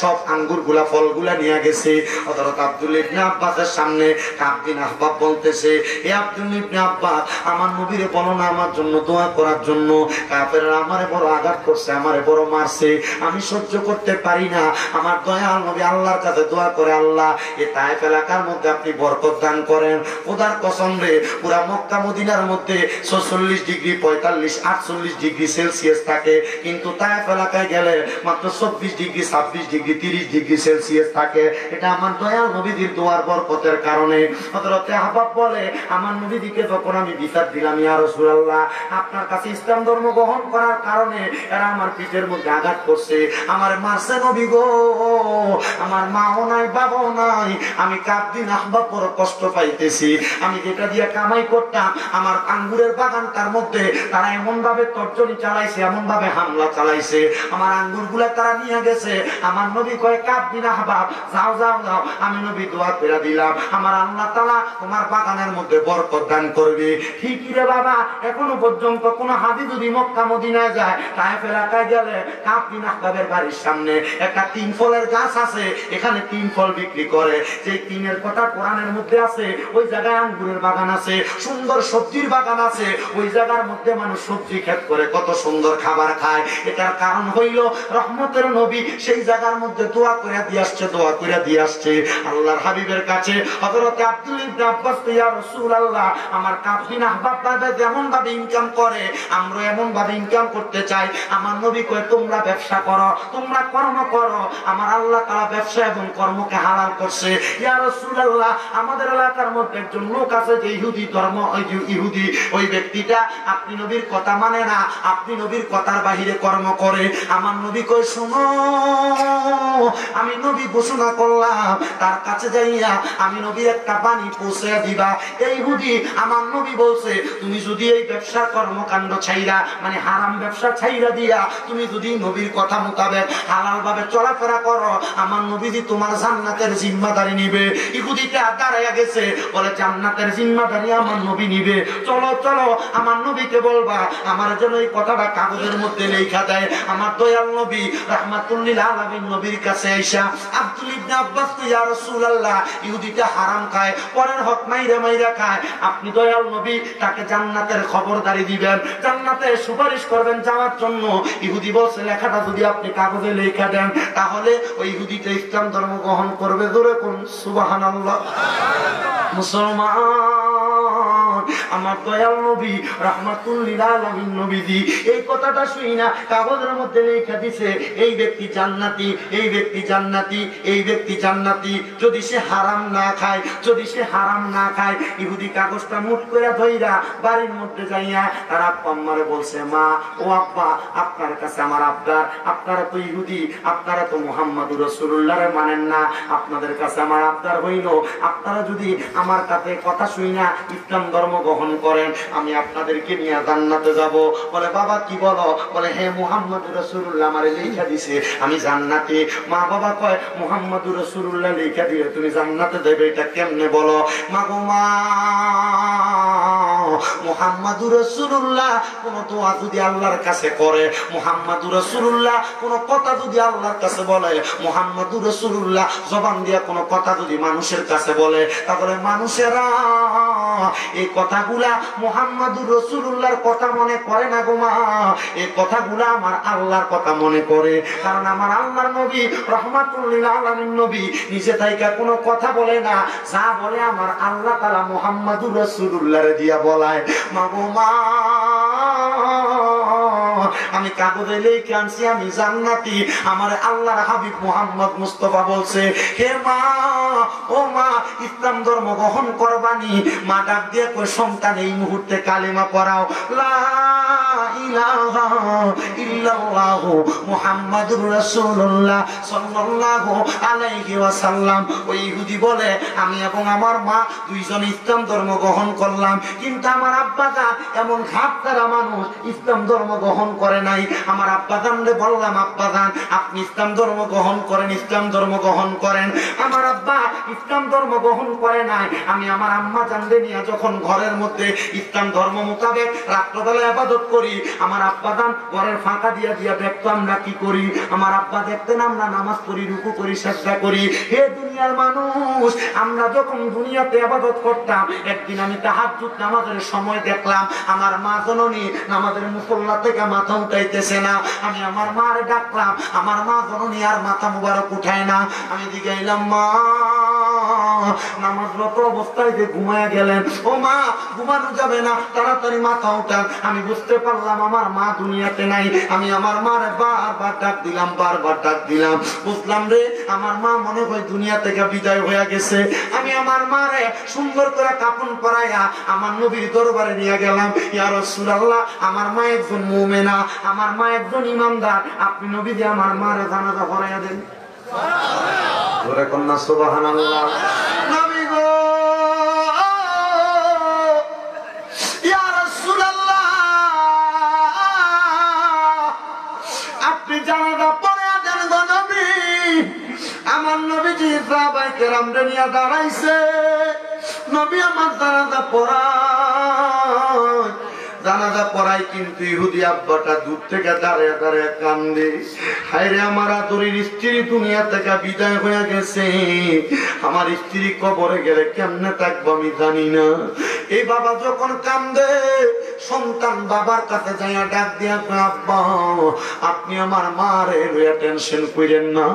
সব আঙ্গুর গুলা ফল গুলা নিয়ে গেছে। হযরত আব্দুল ইবনে আব্বাসের সামনে কাব বিন আহবাব বলতেছে, এ আব্দুল ইবনে আব্বাস, আমার নবীরে বলো না আমার জন্য দোয়া করার জন্য। কাফেররা আমারে বড় আঘাত করছে, আমারে বড় মারছে, আমি সহ্য করতে পারি না। আমার দয়াল নবী আল্লাহর কাছে দোয়া করে, আল্লাহ এই তায়েফ এলাকার মধ্যে আপনি বরকত দান করেন। খোদার কসম রে, পুরা মক্কা মদিনার মধ্যে 46 ডিগ্রি 45 48 ডিগ্রি সেলসিয়াস থাকে, কিন্তু তায়েফ এলাকায় গেলে মাত্র 24 ডিগ্রি 26 ডিগ্রি 30 ডিগ্রি সেলসিয়াস থাকে। এটা আমার দয়াল নবীজির দোয়ার বরকতের কারণে। হযরত আহবাব বলে, আমার নবীজিকে যখন আমি বিচার দিলাম, ইয়া রাসূলুল্লাহ, আপনার কাছে ইসলাম ধর্ম গ্রহণ করার কারণে এরা আমার পিঠের মধ্যে আঘাত করছে, আমার মারছে নবী গো, আমার মাও নাই বাবাও নাই, আমি কাব বিন আহবাব বড় কষ্ট পাইতেছি। আমি যেটা দিয়ে কামাই করতাম, আমার আঙ্গুরের বাগানটার মধ্যে তারা এমন ভাবে তর্জনী চালাইছে, এমন ভাবে হামলা চালাইছে, আমার আঙ্গুর গুলা তারা নিয়ে গেছে। আমার নবী কয়, কাব বিন আহবাব, যাও যাও যাও। আমি নবী দোয়া করে দিলাম, আমার আল্লাহ তাআলা তোমার বাগানের মধ্যে বরকত দান করবে। ঠিকই রে বাবা, এখনো পর্যন্ত কোন হাজি যদি মক্কা মদিনায় যায়, তায়েফ এলাকায় গেলে কাব বিন আহবাবের বাড়ির সামনে একটা 3 ফলের গাছ আছে, এখানে 3 ফল বিক্রি করে। যে 3-এর কথা কোরআনের মধ্যে আছে, ওই জায়গায় আঙ্গুরের বাগান আছে, সুন্দর সবজির বাগান আছে, ওই জায়গার মধ্যে মানুষ সবজি ক্ষেত করে কত সুন্দর খাবার খায়। এটার কারণ হইল রহমতের নবী সেই জায়গার মধ্যে দোয়া করে দিয়ে আসছে, দোয়া করে দিয়ে আসছে আল্লাহর হাবিবের কাছে। হযরত আব্দুল ইবনে আব্বাস, ইয়া রাসূলুল্লাহ, আমার কাব বিন আহবাব দাদা যেমন ভাবে ইনকাম করে, আমরা এমন ভাবে ইনকাম করতে চাই। আমার নবী কয়, তোমরা ব্যবসা করো, তোমরা কর্ম করো, আমার আল্লাহ তাআলা ব্যবসা এবং কর্মকে হালাল করছে। ইয়া রাসূলুল্লাহ, আমাদের এলাকার মধ্যে একজন লোক আছে যে ইহুদি ধর্ম, ইহুদি, ওই ব্যক্তিটা আপনি নবীর কথা মানে না, আপনি নবীর কথার বাহিরে কর্ম করে। আমার নবী কয়, শোনো, আমি নবী ঘোষণা করলাম, তার কাছে যাইয়া আমি নবীর একটা বাণী পৌঁছে দিবা। এই ইহুদি আমার নবী বলছে, তুমি যদি এই ব্যবসা কর্মকাণ্ড ছাইরা, মানে হারাম ব্যবসা ছাইরা দিয়া তুমি যদি নবীর কথা মোতাবেক হালাল ভাবে চলাফেরা করো, আমার নবীজি তোমার জান্নাতের জিম্মাদারি নিবে। ইহুদিটা দাঁড়াইয়া গেছে, বলে জান্নাতের জিম্মাদারি আমার নবী নিবে। চলো চলো, আমার নবীকে বলবা আমার জন্য এই কথাটা কাগজের মধ্যে লেখা দেয়। আমার দয়াল নবী রাহমাতুল লিল আলামিন নবীর কাছে আইসা, আব্দুল ইবনে আব্বাস, ইয়া রাসূলুল্লাহ, ইহুদিটা হারাম খায়, পরের হক মাইরা মাইরা খায়, আপনি দয়াল নবী তাকে জান্নাতের খবরদারি দিবেন, জান্নাতে সুপারিশ করবেন যাওয়ার জন্য। ইহুদি বলছে, লেখাটা যদি আপনি কাগজে লেখা দেন, তাহলে ওই ইহুদিটা ইসলাম ধর্ম গ্রহণ করবে। জোরে কোন সুবহানাল্লাহ। মুসলমান, আমার দয়াল নবী রাহমাতুল লিল আলামিন নবীজি এই কথাটা শুই না কাগজের মধ্যে লেখা দিছে, এই ব্যক্তি জান্নাতি, এই ব্যক্তি জান্নাতি, এই ব্যক্তি জান্নাতি, যদি সে হারাম না খায়, যদি সে হারাম না খায়। ইহুদি কাগজটা মুঠ করে ধইরা বাড়ির মধ্যে যাইয়া তার আব্বা আম্মারে বলছে, মা ও আব্বা, আপনার কাছে আমার আবদার, আপনারা তো ইহুদি, আপনারা তো মুহাম্মদুর রাসূলুল্লাহরে মানেন না, আপনাদের কাছে আমার আবদার হইল, আপনারা যদি আমার কাছে কথা শুই না ইসলাম ধর্ম গ্রহণ করেন, আমি আপনাদেরকে নিয়ে জান্নাতে যাব। বলে, বাবা কি বলো? বলে, হে মুহাম্মদুর রাসূলুল্লাহ আমারে লেখা দিছে আমি জান্নাতে। মা বাবা কয়, মুহাম্মদুর রাসূলুল্লাহ লেখা দিলে তুমি জান্নাতে দেবে, এটা কেমনে বলো? মা গো মা, মুহাম্মদুর রাসূলুল্লাহ কোন দোয়া যদি আল্লাহর কাছে করে, মুহাম্মদুর রাসূলুল্লাহ কোন কথা যদি আল্লাহর কাছে বলে, মুহাম্মদুর রাসূলুল্লাহ জবান দিয়া কোন কথা যদি মানুষের কাছে বলে, তাহলে মানুষেরা এই কথাগুলা মুহাম্মদুর রাসূলুল্লাহর কথা মনে করে না গো মা, এই কথাগুলা আমার আল্লাহর কথা মনে করে। কারণ আমার আল্লাহর নবী রাহমাতুল লিল আলামিন নবী নিজে থাইকা কোনো কথা বলে না, যা বলে আমার আল্লাহ তাআলা মুহাম্মদুর রাসূলুল্লাহরে দিয়া বলায়। মা গো মা, আমি কাগজে লিখে আনছি আমি জান্নাতি, আমার আল্লাহর হাবিব মুহাম্মদ মুস্তাফা বলছে, হে মা ও মা ইসলাম ধর্ম গ্রহণ করবানি? মা ডাক দিয়ে কই সন্তান এই মুহূর্তে কালিমা পড়াও, লা ইলাহা ইল্লাল্লাহ মুহাম্মাদুর রাসূলুল্লাহ সাল্লাল্লাহু আলাইহি ওয়াসাল্লাম। ওই ইহুদি বলে আমি এবং আমার মা দুইজন ইসলাম ধর্ম গ্রহণ করলাম, কিন্তু আমার আব্বাজান এমন ঘাটতারা মানুষ ইসলাম ধর্ম গ্রহণ করে নাই। আমার আব্বাজানরে বললাম আব্বাজান আপনি ইসলাম ধর্ম গ্রহণ করেন, ইসলাম ধর্ম গ্রহণ করেন। আমার আব্বা ইসলাম ধর্ম গ্রহণ করে নাই। আমি আমার আম্মা জানলে নিয়ে যখন ঘরের মধ্যে ইসলাম ধর্ম মোতাবেক রাত্রবেলা ইবাদত করি, আমার আব্বা জান ঘরের ফাঁকা দিয়া দিয়া দেখতো আমরা কি করি। আমার আব্বা দেখতেন আমরা নামাজ পড়ি, রুকু করি, সাজদা করি। হে দুনিয়ার মানুষ, আমরা যখন দুনিয়াতে ইবাদত করতাম, একদিন আমি তাহাজ্জুদ নামাজের সময় দেখলাম আমার মা জননী নামাজের মুসল্লা থেকে মাথা উঠাইতেছে না। আমি আমার মারে ডাকলাম, আমার মা জননী আর মাথা মুবারক উঠায় না। আমি জিজ্ঞাইলাম মা নামাজরত অবস্থায় যে ঘুমায়া গেলেন, ও মা ঘুমানো যাবে না, তাড়াতাড়ি মাথা উঠান। আমি বুঝতে পারলাম আমার মা দুনিয়াতে নাই। আমি আমার মারে বারবার ডাক দিলাম, বারবার ডাক দিলাম। বুঝলাম রে আমার মা মনে হয় দুনিয়া থেকে বিদায় হয়ে গেছে। আমি আমার মারে সুন্দর করে কাপন পরাইয়া আমার নবীর দরবারে নিয়ে গেলাম। ইয়া রাসূলুল্লাহ আমার মা একজন মুমিনা, আমার মা একজন ইমানদার, আপনি নবী দিয়ে আমার মারে জানাজা পড়াইয়া দেন। জোরে কন্যা সুবহানাল্লাহ। নবী গো ইয়া রাসূলুল্লাহ আপনি জানাজা পড়াইয়া দেন গো নবী। আমার নবীজি সাহাবায়ে কেরামরে নিয়ে দাঁড়াইছে, নবী আমার জানাজা পড়ায়। জানাজা পড়াই কিন্তু ইহুদি আব্বাটা দূর থেকে দাঁড়িয়ে দাঁড়িয়ে কান্দে, হায়রে আমার আদরের স্ত্রী দুনিয়া থেকে বিদায় হয়ে গেছে, আমার স্ত্রী কবরে গেলে কেমনে থাকবো আমি জানি না। এই বাবা যখন কান্দে, সন্তান বাবার কাছে যাইয়া ডাক দিয়া কয় আব্বা আপনি আমার মারে লইয়া টেনশন করেন না।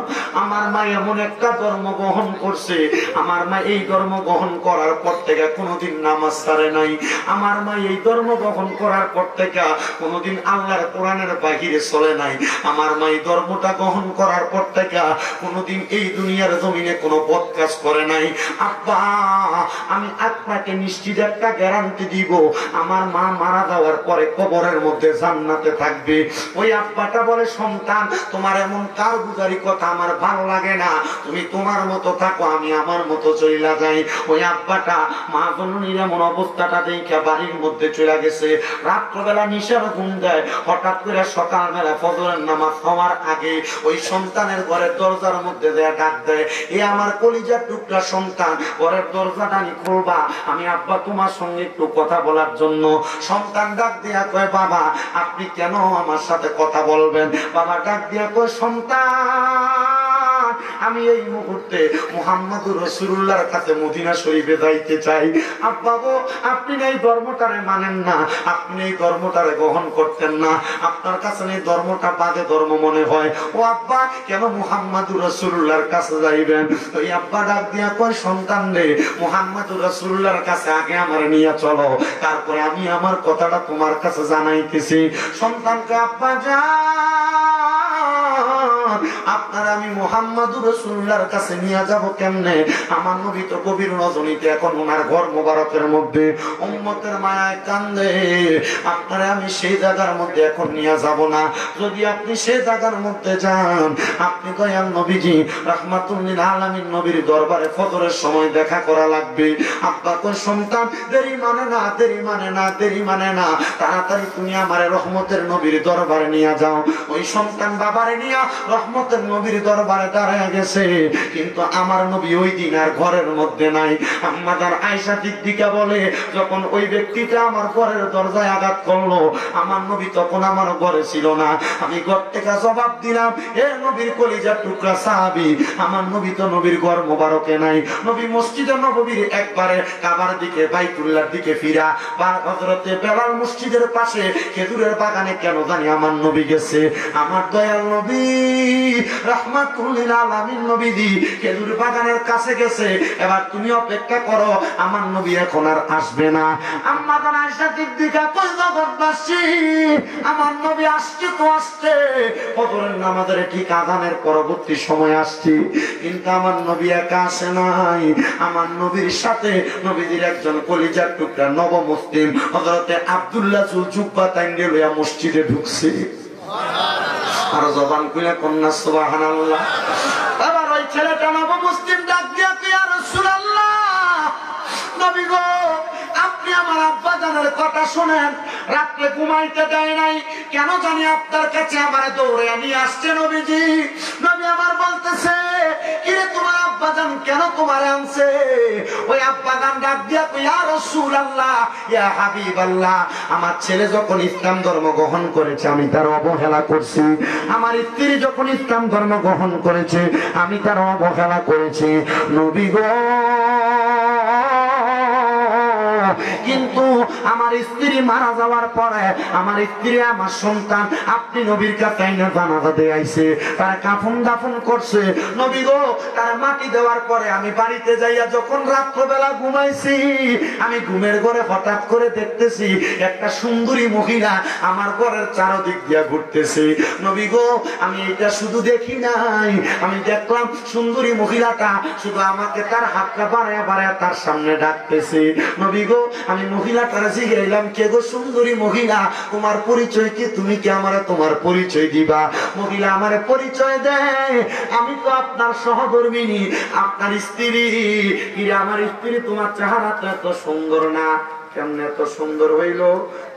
আমার মা এমন একটা ধর্ম গ্রহণ করছে, আমার মা এই ধর্ম গ্রহণ করার পর থেকে কোনোদিন নামাজ ছাড়ে নাই। আমার মা এই ধর্ম গ্রহণ করার পর থেকে কোনোদিন আল্লাহর কোরআনের বাহিরে চলে নাই। আমার মা এই ধর্মটা গ্রহণ করার পর থেকে কোনোদিন এই দুনিয়ার জমিনে কোনো বদ কাজ করে নাই। আব্বা আমি আপনাকে নিশ্চিত একটা গ্যারান্টি দিব, আমার মা মারা যাওয়ার পরে কবরের মধ্যে জান্নাতে থাকবে। ওই আব্বাটা বলে সন্তান তোমার এমন কারগুজারি কথা আমার ভালো লাগে না, তুমি তোমার মতো থাকো, আমি আমার মতো চইলা যাই। ওই আব্বাটা মা জননীর এমন অবস্থাটা দেখে বাড়ির মধ্যে চলে গেছে। রাত্রবেলা নিশার ঘুম দেয়, হঠাৎ করে সকালবেলা ফজরের নামাজ হওয়ার আগে ওই সন্তানের ঘরের দরজার মধ্যে দেয়া ডাক দেয়, এ আমার কলিজার টুকরা সন্তান ঘরের দরজাটা নি খুলবা, আমি আব্বা তোমার সঙ্গে একটু কথা বলার জন্য। সন্তান ডাক দিয়া কয় বাবা আপনি কেন আমার সাথে কথা বলবেন? বাবা ডাক দিয়া কয় সন্তান আমি এই মুহূর্তে মুহাম্মদুর রাসূলুল্লাহর কাছে মদিনা শরীফে যাইতে চাই। আব্বা গো আপনি এই ধর্মটারে মানেন না, আপনি এই ধর্মটারে গ্রহণ করতেন না, আপনার কাছে এই ধর্মটা বাদে ধর্ম মনে হয়। ও আব্বা কেন মুহাম্মদুর রাসূলুল্লাহর কাছে যাইবেন? ওই আব্বা ডাক দিয়া কয় সন্তান রে মুহাম্মদুর রাসূলুল্লাহর কাছে আগে আমার নিয়ে চলো, তারপরে আমি আমার কথাটা তোমার কাছে জানাইতেছি। সন্তানকে আব্বা যা আপনারা আমি মুহাম্মদুর রাসূলুল্লাহর কাছে নিয়ে যাব কেমনে? আমার নবী তো গভীর রজনীতে এখন ওনার ঘর মোবারকের মধ্যে উম্মতের মায়ায় কান্দে, আপনারা আমি সেই জায়গার মধ্যে এখন নিয়ে যাব না। যদি আপনি সেই জায়গার মধ্যে যান, আপনি দয়াল নবীজি রাহমাতুল লিল আলামিন নবীর দরবারে ফজরের সময় দেখা করা লাগবে। আব্বা কয় সন্তান দেরি মানে না, দেরি মানে না, দেরি মানে না, তাড়াতাড়ি তুমি আমারে রহমতের নবীর দরবারে নিয়ে যাও। ওই সন্তান বাবারে নিয়ে রহমতের নবীর দরবারে দাঁড়ায় গেছে, কিন্তু আমার নবী ওই দিন আর ঘরের মধ্যে নাই। আম্মাজান আয়েশা সিদ্দিকা বলে যখন ওই ব্যক্তিটা আমার ঘরের দরজায় আঘাত করলো, আমার নবী তখন আমার ঘরে ছিল না। আমি ঘর থেকে জবাব দিলাম, এ নবীর কলিজার টুকরা সাহাবী, আমার নবী তো নবীর ঘর মোবারকে নাই। নবী মসজিদে নববীর একবারে কাবার দিকে বাইতুল্লাহর দিকে ফিরা বা হযরতে বেলাল মসজিদের পাশে খেজুরের বাগানে কেন জানি আমার নবী গেছে। আমার দয়াল নবী রাহমাতুল লিল আলামিন নবীজি খেজুর বাগানের কাছে গেছে। এবার তুমি অপেক্ষা করো, আমার নবী এখন আর আসবে না। আম্মা জান আয়েশা সিদ্দিকা কই জগৎবাসী, আমার নবী আসছে তো আসছে, ফজরের নামাজের ঠিক আযানের পরবর্তী সময় আসছে, কিন্তু আমার নবী একা আসে নাই। আমার নবীর সাথে নবীজির একজন কলিজার টুকরা নব মুসলিম হযরতে আব্দুল্লাহ জুলজুব্বা তাইঙ্গে লইয়া মসজিদে ঢুকছে। আর জবান খুলে কন্যা সুবহানাল্লাহ। আবার ওই ছেলেটা নব মুসলিম ডাক দিয়া কি ইয়া রাসূলুল্লাহ, নবী গো আপনি আমার আব্বা জানের কথা শুনেন, রাত্রে ঘুমাইতে দেয় নাই, কেন জানি আপনার কাছে আমারে দৌড়ে নিয়ে আসছে নবীজি। নবী আমার বলতেছে কিরে তোমার আব্বা জান কেন তোমারে আনছে? ওই আব্বা জান ডাক দিয়া কই ইয়া রাসূলুল্লাহ ইয়া হাবিবাল্লাহ, আমার ছেলে যখন ইসলাম ধর্ম গ্রহণ করেছে আমি তার অবহেলা করছি, আমার স্ত্রী যখন ইসলাম ধর্ম গ্রহণ করেছে আমি তার অবহেলা করেছি নবী গো। কিন্তু আমার স্ত্রী মারা যাওয়ার পরে আমার স্ত্রী আমার সন্তান আপনি নবীর কাছে আইনা জানাজা দিয়ে আইছে, তারা কাফন দাফন করছে নবী গো। তার মাটি দেওয়ার পরে আমি বাড়িতে যাইয়া যখন রাত্রবেলা ঘুমাইছি, আমি ঘুমের ঘরে হঠাৎ করে দেখতেছি একটা সুন্দরী মহিলা আমার ঘরের চারদিক দিয়া ঘুরতেছে নবী গো। আমি এটা শুধু দেখি নাই, আমি দেখলাম সুন্দরী মহিলাটা শুধু আমাকে তার হাতটা বাড়ায় বাড়ায় তার সামনে ডাকতেছে নবী গো। আমি মহিলাটারে জিজ্ঞাসলাম কে গো সুন্দরী মহিলা, তোমার পরিচয় কি, তুমি কি আমারে তোমার পরিচয় দিবা? মহিলা আমারে পরিচয় দেয়, আমি তো আপনার সহধর্মিনী, আপনার স্ত্রী। কিরে আমার স্ত্রী, তোমার চেহারাটা এত সুন্দর না, কেমনে এত সুন্দর হইল?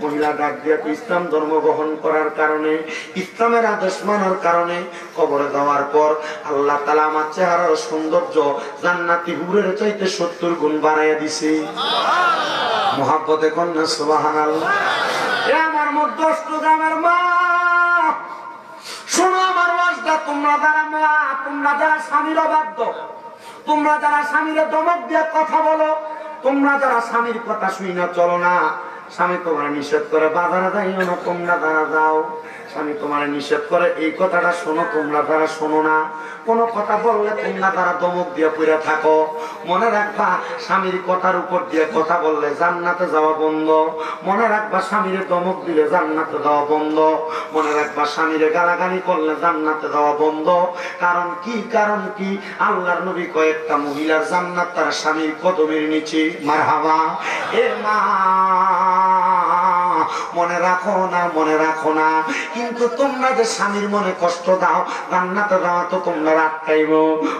মহিলা ডাক দিয়া ইসলাম ধর্ম গ্রহণ করার কারণে, ইসলামের আদেশ মানার কারণে কবরে দেওয়ার পর আল্লাহ তাআলা আমার চেহারার সৌন্দর্য জান্নাতি হুরের চাইতে 70 গুণ বাড়াইয়া দিছে। মুহাব্বতে কন্যা সুবহানাল্লাহ। এ আমার মধ্যস্থ গ্রামের মা, শোনো আমার ওয়াজটা। তোমরা যারা মা, তোমরা যারা স্বামীর অবাধ্য, তোমরা যারা স্বামীর দমক দিয়ে কথা বলো, তোমরা যারা স্বামীর কথা শুই না চলো না, স্বামী তোমার নিষেধ করে বাজারে যাইও না, তোমরা যারা যাও, স্বামী তোমার নিষেধ করে এই কথাটা শোনো, তোমরা যারা শোনো না, কোন কথা বললে তোমরা তারা দমক দিয়ে পড়ে থাকো। মনে রাখবা স্বামীর কথার উপর দিয়ে কথা বললে জান্নাতে যাওয়া বন্ধ। মনে রাখবা স্বামীর দমক দিলে জান্নাতে যাওয়া বন্ধ। মনে রাখবা স্বামীর গালাগালি করলে জান্নাতে যাওয়া বন্ধ। কারণ কি? কারণ কি? আল্লাহর নবী কয়েকটা মহিলার জান্নাত তার স্বামীর কদমের নিচে। মারহাবা। এ মা মনে রাখো না, মনে রাখো না, কিন্তু তোমরা যে স্বামীর মনে কষ্ট দাও জান্নাতে যাওয়া তো তোমরা আটকাইব।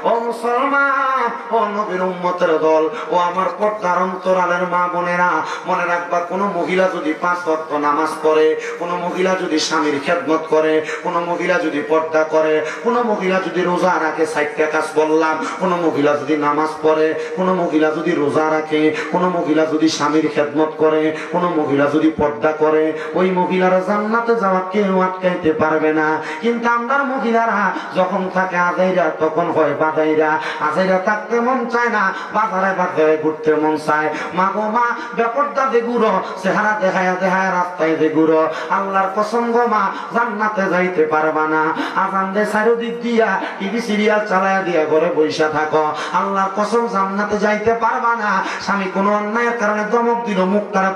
ও মুসলমান, ও নবীর উম্মতের দল, ও আমার পর্দার অন্তরালের মা বোনেরা, মনে রাখবা কোন মহিলা যদি 5 ওয়াক্ত নামাজ পড়ে, কোন মহিলা যদি স্বামীর খেদমত করে, কোন মহিলা যদি পর্দা করে, কোন মহিলা যদি রোজা রাখে, 4টা কাজ বললাম, কোন মহিলা যদি নামাজ পড়ে, কোন মহিলা যদি রোজা রাখে, কোন মহিলা যদি স্বামীর খেদমত করে, কোন মহিলা যদি পর্দা করে, ওই মহিলারা জান্নাতে যাওয়া কেউ আটকাইতে পারবে না। কিন্তু আমরা মহিলারা যখন থাকে আজাইরা তখন হয় বাজাইরা। আজাইরা থাকতে মন চায় না, বাজারে বাজারে ঘুরতে মন চায়। মা গো মা, বেপরদা দে ঘুরো, চেহারা দেখায় দেখায় রাস্তায় দে ঘুরো, আল্লাহর কসম গো মা জান্নাতে যাইতে পারবা না। আজান দে চারিদিক দিয়া টিভি সিরিয়াল চালায়া দিয়া ঘরে বইসা থাকো, আল্লাহর কসম জান্নাতে যাইতে পারবা না। স্বামী কোনো অন্যায়ের কারণে দমক দিল, মুখ তারা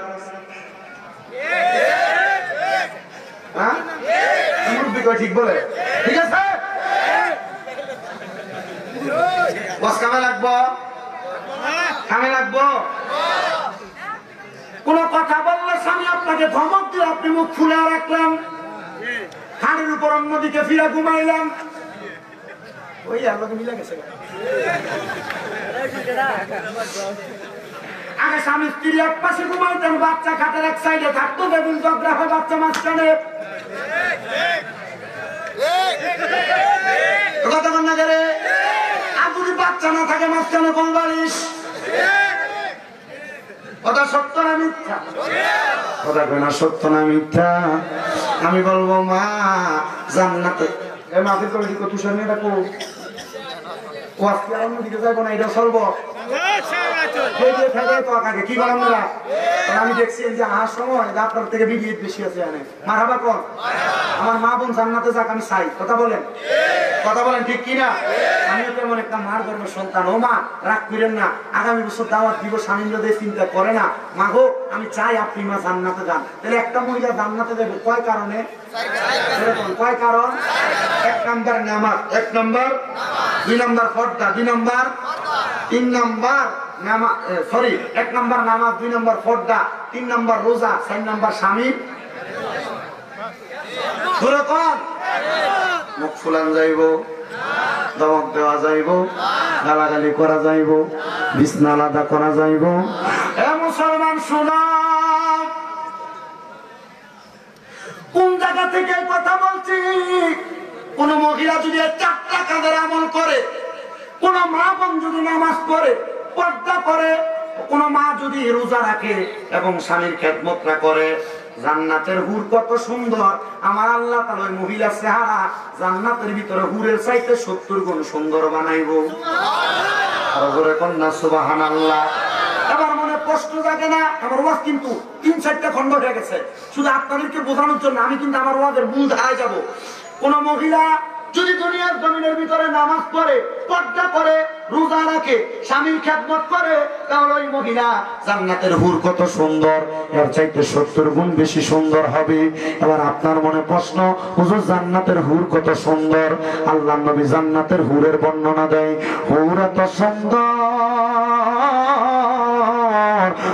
ঠিক বলে, ঠিক আছে কামে লাগবো, কামে লাগবো। কোন কথা বললে স্বামী আপনাকে ধমক দিল, আপনি মুখ খুলে রাখলাম, খানের উপর অন্যদিকে ফিরে ঘুমাইলাম, ওই আলোকে মিলে গেছে। আগে স্বামী স্ত্রী এক পাশে ঘুমাইতেন, বাচ্চা খাটের এক সাইডে থাকতো, বেগুন ঝগড়া হয় বাচ্চা মাঝখানে। কতক্ষণ না করে আর যদি বাচ্চা না থাকে মাঝখানে কোন বালিশ? কথা সত্য না মিথ্যা? কথা কেনা সত্য না মিথ্যা? আমি বলবো মা জান্নাতে মাফির করে দিকে তুষার নিয়ে ডাকো, ও আজকে অন্যদিকে যাবো না, এটা চলবো। কি বলেন আমি দেখছি যে আসার সময় আপনার থেকে বিবিএ বেশি আছে মারহাবা কোন আমার মা বোন জান্নাতে যাক আমি চাই কথা বলেন ঠিক কিনা আমিও তেমন একটা মার গর্ভের সন্তান ও মা রাগ করেন না আগামী বছর দাওয়াত দিব স্বামী যদি চিন্তা করে না মা গো আমি চাই আপনি মা জান্নাতে যান তাহলে একটা মহিলা জান্নাতে যাবে কয় কারণে কয় কারণ এক নাম্বার নামাজ এক নাম্বার দুই নাম্বার পর্দা দুই নাম্বার তিন নাম্বার এক নাম্বার নামাজ দুই নাম্বার পর্দা তিন নাম্বার রোজা চার নাম্বার স্বামী মুখ ফুলান যাইব দমক দেওয়া যাইব গালাগালি করা যাইব বিছনা আলাদা করা যাইব এ মুসলমান শোনা কোন জায়গা থেকে কথা বলছি কোন মহিলা যদি 4টা কাজের আমল করে কোন মা বোন যদি নামাজ পড়ে পর্দা করে কোন মা যদি রোজা রাখে এবং স্বামীর খেদমত করে জান্নাতের হুর কত সুন্দর আমার আল্লাহ তাআলা ওই মহিলার চেহারা জান্নাতের ভিতরে হুরের চাইতে 70 গুণ সুন্দর বানাইবো আর জোরে কন্যা সুবহানাল্লাহ এবার মনে প্রশ্ন জাগে না আমার ওয়াজ কিন্তু 3-4টা খন্ড হয়ে গেছে শুধু আপনাদেরকে বোঝানোর জন্য আমি কিন্তু আমার ওয়াজের মূল ধারায় যাব কোন মহিলা যদি দুনিয়ার জমিনের ভিতরে নামাজ পড়ে পর্দা করে রোজা রাখে স্বামীর খেদমত করে তাহলে ওই মহিলা জান্নাতের হুর কত সুন্দর এর চাইতে 70 গুণ বেশি সুন্দর হবে এবার আপনার মনে প্রশ্ন হুজুর জান্নাতের হুর কত সুন্দর আল্লাহর নবী জান্নাতের হুরের বর্ণনা দেয় হুর এত সুন্দর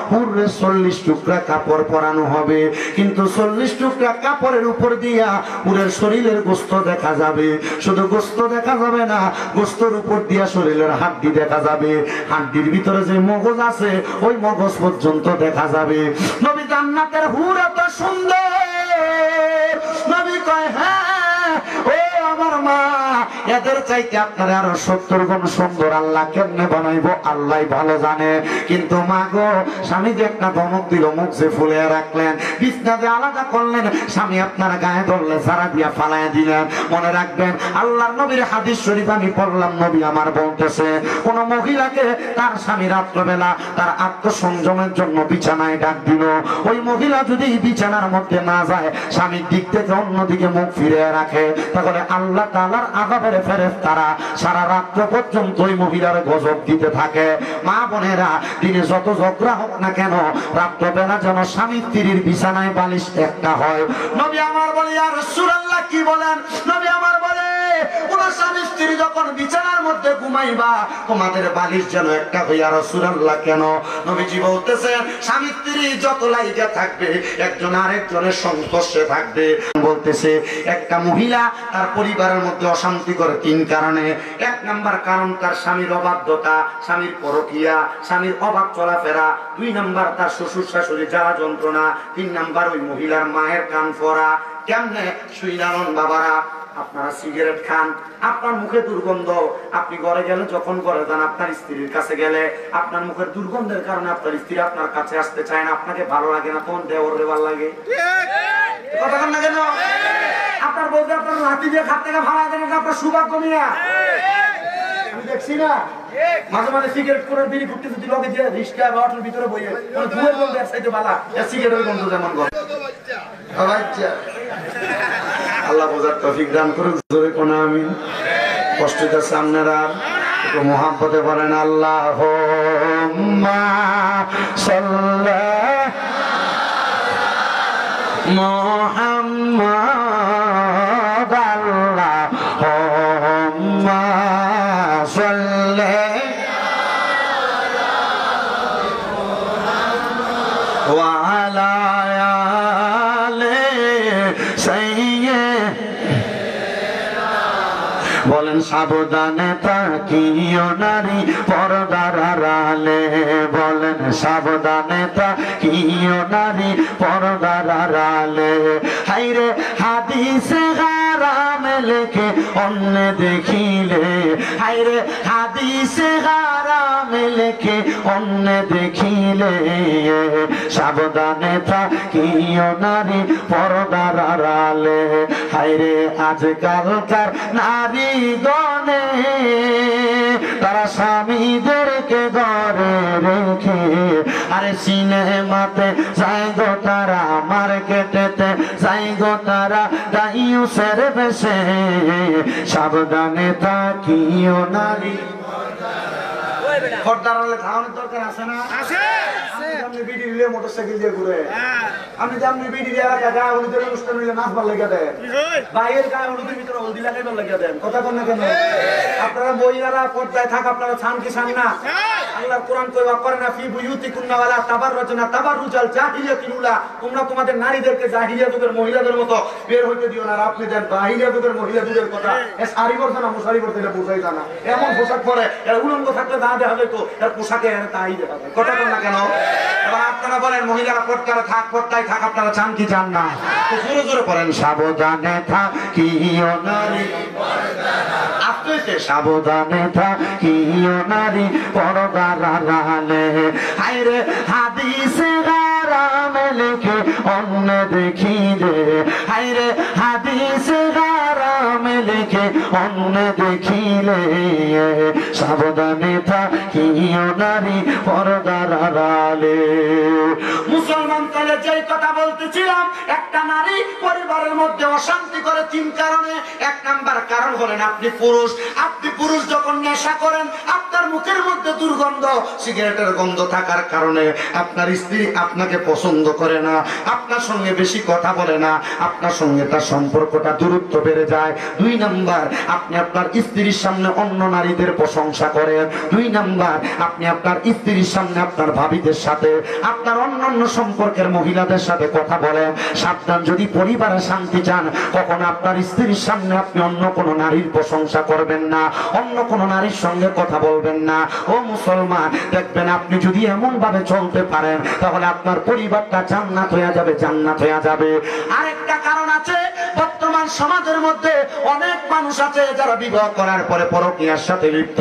হুরে 40 টুকরা কাপড় পরানো হবে কিন্তু 40 টুকরা কাপড়ের উপর দিয়া হুরের শরীরের গোশত দেখা যাবে শুধু গোশত দেখা যাবে না গোশতের উপর দিয়া শরীরের হাড্ডি দেখা যাবে হাড্ডির ভিতরে যে মগজ আছে ওই মগজ পর্যন্ত দেখা যাবে নবী জান্নাতের হুর এত সুন্দর নবী কয় হ্যাঁ ও আমার মা এদের চাইতে আপনারা আরো 70 গুণ সুন্দর আল্লাহ কেমনে বানাইবো আল্লাহই ভালো জানে কিন্তু মা গো স্বামী যে একটা ধমক দিল মুখ যে ফুলে রাখলেন বিছনা যে আলাদা করলেন স্বামী আপনার গায়ে ধরলে সারা দিয়া ফালায় দিলেন মনে রাখবেন আল্লাহর নবীর হাদিস শরীফ আমি পড়লাম নবী আমার বলতেছে কোন মহিলাকে তার স্বামী রাত্রবেলা তার আত্মসংযমের জন্য বিছানায় ডাক দিল ওই মহিলা যদি বিছানার মধ্যে না যায় স্বামীর দিক থেকে অন্যদিকে মুখ ফিরে রাখে তাহলে আল্লাহ তাআলার আযাবের ফেরেশতারা সারা রাত্র পর্যন্ত ওই মহিলার গজব দিতে থাকে মা বোনেরা দিনে যত ঝগড়া হোক না কেন রাত্রবেলা যেন স্বামী স্ত্রীর বিছানায় বালিশ একটা হয় নবী আমার বলে ইয়া রাসূলুল্লাহ কি বলেন নবী আমার বলে কোন স্বামী স্ত্রী যখন বিছানার মধ্যে ঘুমাইবা তোমাদের বালিশ যেন একটা হয় ইয়া রাসূলুল্লাহ কেন নবীজি বলতেছেন স্বামী স্ত্রী যত লাইগা থাকবে একজন আরেকজনের সংস্পর্শে থাকবে বলতেছে একটা মহিলা তার পরিবারের মধ্যে অশান্তি করে 3 কারণে এক নাম্বার কারণ তার স্বামীর অবাধ্যতা স্বামীর পরকীয়া স্বামীর অবাক চলাফেরা 2 নাম্বার তার শ্বশুর শাশুড়ি জ্বালা যন্ত্রণা 3 নাম্বার ওই মহিলার মায়ের কান পড়া কেমনে সুইনানন বাবারা আপনারা সিগারেট খান আপনার মুখে দুর্গন্ধ আপনি ঘরে গেলে যখন ঘরে যান আপনার স্ত্রীর কাছে গেলে আপনার মুখের দুর্গন্ধের কারণে আপনার স্ত্রী আপনার কাছে আসতে চায় না আপনাকে ভালো লাগে না তখন দেওয়ার ভালো লাগে কথা বলেন না কেন আপনার বলতে আপনার লাঠি দিয়ে খাট থেকে ভাড়া দেন আপনার সৌভাগ্য নিয়ে আমি দেখছি না মাঝে মাঝে সিগারেট করে বিড়ি ফুটতে যদি লগে দিয়ে রিস্কা বা অটোর ভিতরে বইয়ে ধুয়ের গন্ধ একসাইতে বালা সিগারেটের গন্ধ যেমন গন্ধ বাচ্চা আল্লাহ বোঝার তৌফিক দান করুক জোরে কোন আমিন কষ্টটা সামনে আর একটু মোহাব্বতে বলেন আল্লাহুম্মা সাল্লি মুহাম্মাদ আল্লাহুম্মা সাল্লি ওয়া আলা বলেন সাবধানে তাকিও নারী পর্দার আড়ালে বলেন সাবধানে তাকিও নারী পর্দার আড়ালে হাইরে হাদিসে হারামে লেখে অন্য দেখিলে, হায়রে হাদিসে হারাম লেখে অন্য দেখিলে, সাবধানে থাকিও নারী পর্দার আড়ালে। হায়রে আজকালকার নারী গণে তারা স্বামীদেরকে ঘরে রেখে, আরে সিনেমাতে যাই গো তারা, মার্কেটেতে যাই গো তারা, দাইয়ুসের বেশে, সাবধানে থাকিও নারী পর্দার আড়ালে। ধারণের দরকার আছে না? আছে। আপনি বিডি দিলে মোটরসাইকেল দিয়ে ঘুরে, আপনি যে আপনি বিডি দিয়ে এলাকা গায়ে হলুদের অনুষ্ঠান হইলে নাচবার লেগে দেন, বাইরের গায়ে হলুদের ভিতরে হলদি লাগাইবার লেগে দেন, কথা বল না কেন? আপনারা বইয়ারা পর্দায় থাক, আপনারা ছান কি ছান না? আল্লাহর কোরআন কইবা করে না, ফি বুয়ুতিকুন্না ওয়ালা তাবাররুজনা তাবাররুজাল জাহিলিয়াতিল উলা, তোমরা তোমাদের নারীদেরকে জাহিলিয়া যুগের মহিলাদের মতো বের হইতে দিও না। আর আপনি দেন জাহিলিয়া যুগের মহিলা যুগের কথা, এ শাড়ি পরছে না মুশারি পরছে এটা বুঝাই জানা, এমন পোশাক পরে এর উলঙ্গ থাকতে যা দেখা যেত এর পোশাকে এর তাই দেখা যায়, কথা বল না কেন? এবার আপনারা বলেন মহিলারা পর্দায় থাক, পর্দায় থাক, আপনারা চান কি চান না? তো জোরে জোরে পড়েন, সাবধানে থাকিও নারী পর্দার, সাবধানে থাকিও নারী পর্দার আড়ালে, হায়রে হাদিসে হারাম লেখে অন্য দেখিলে, হায়রে হাদিসে হারাম লেখে অন্য দেখিলে, সাবধানে থাকিও নারী পর্দার আড়ালে। মুসলমান তাহলে যেই কথা বলতেছিলাম, একটা নারী পরিবারের মধ্যে অশান্তি করে তিন কারণে। এক নাম্বার কারণ হলেন আপনি পুরুষ। আপনি পুরুষ যখন নেশা করেন, আপনার মুখের মধ্যে দুর্গন্ধ, সিগারেটের গন্ধ থাকার কারণে আপনার স্ত্রী আপনাকে পছন্দ করে না, আপনার সঙ্গে বেশি কথা বলে না, আপনার সঙ্গে তার সম্পর্কটা দূরত্ব বেড়ে যায়। দুই নাম্বার, আপনি আপনার স্ত্রীর সামনে অন্য নারীদের প্রশংসা করেন। দুই নাম্বার, আপনি আপনার স্ত্রীর সামনে আপনার ভাবিদের সাথে, আপনার অন্যান্য সম্পর্কের মহিলাদের সাথে কথা বলেন। সাবধান, যদি পরিবারে শান্তি চান, কখন আপনার স্ত্রীর সামনে আপনি অন্য কোনো নারীর প্রশংসা করবেন না, অন্য কোনো নারীর সঙ্গে কথা বলবেন না। ও মুসলমান, দেখবেন আপনি যদি এমন ভাবে চলতে পারেন, তাহলে আপনার পরিবারটা জান্নাত হয়ে যাবে, জান্নাত হয়ে যাবে। আরেকটা কারণ আছে, বর্তমান সমাজের মধ্যে অনেক মানুষ আছে যারা বিবাহ করার পরে পরকীয়ার সাথে লিপ্ত।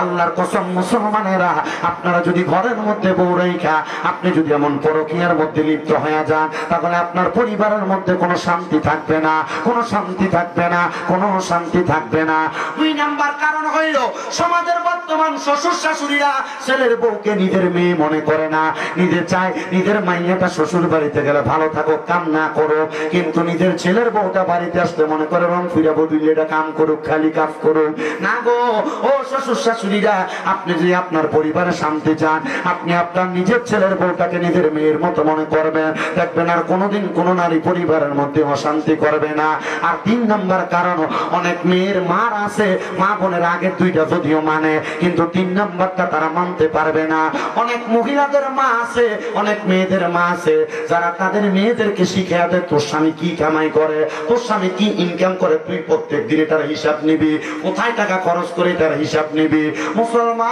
আল্লাহর কসম মুসলমানেরা, আপনারা যদি ঘরের মধ্যে বউ রেখা আপনি যদি এমন পরকীয়ার মধ্যে লিপ্ত হয়ে যান, তাহলে আপনার পরিবারের মধ্যে কোনো শান্তি থাকবে না, কোনো শান্তি থাকবে না, কোনো শান্তি থাকবে না। দুই নাম্বার কারণ হইল, সমাজের বর্তমান শ্বশুর শাশুড়িরা ছেলের বউকে নিজের মেয়ে মনে করে না। নিজে চায় নিজের মাইয়াটা শ্বশুর বাড়িতে গেলে ভালো থাকুক, কাম না করো, কিন্তু নিজের ছেলের বউটা বাড়িতে আসতে মনে করে রং ফিরা বদলে এটা কাম করুক, খালি কাজ করুক না গো। ও শ্বশুর শাশুড়িরা, আপনি যদি আপনার পরিবারে শান্তি চান, আপনি আপনার নিজের ছেলের বউটাকে নিজের মেয়ের মতো মনে করবেন, দেখবেন আর কোনোদিন কোনো নারী পরিবারের মধ্যে অশান্তি করবে না। আর তিন নাম্বার কারণ, অনেক মেয়ের মার আছে, মা বোনের আগে দুইটা যদিও মানে, কিন্তু তিন নাম্বারটা তারা মানতে পারবে না। অনেক মহিলাদের মা আছে, অনেক মেয়েদের মা আছে, যারা তাদের মেয়েদেরকে শিখে দেয় তোর স্বামী কি কামাই করে, তোর স্বামী কি ইনকাম করে, তুই প্রত্যেক দিনে তার হিসাব নিবি, কোথায় টাকা খরচ করে তার হিসাব নিবি। মুসলমান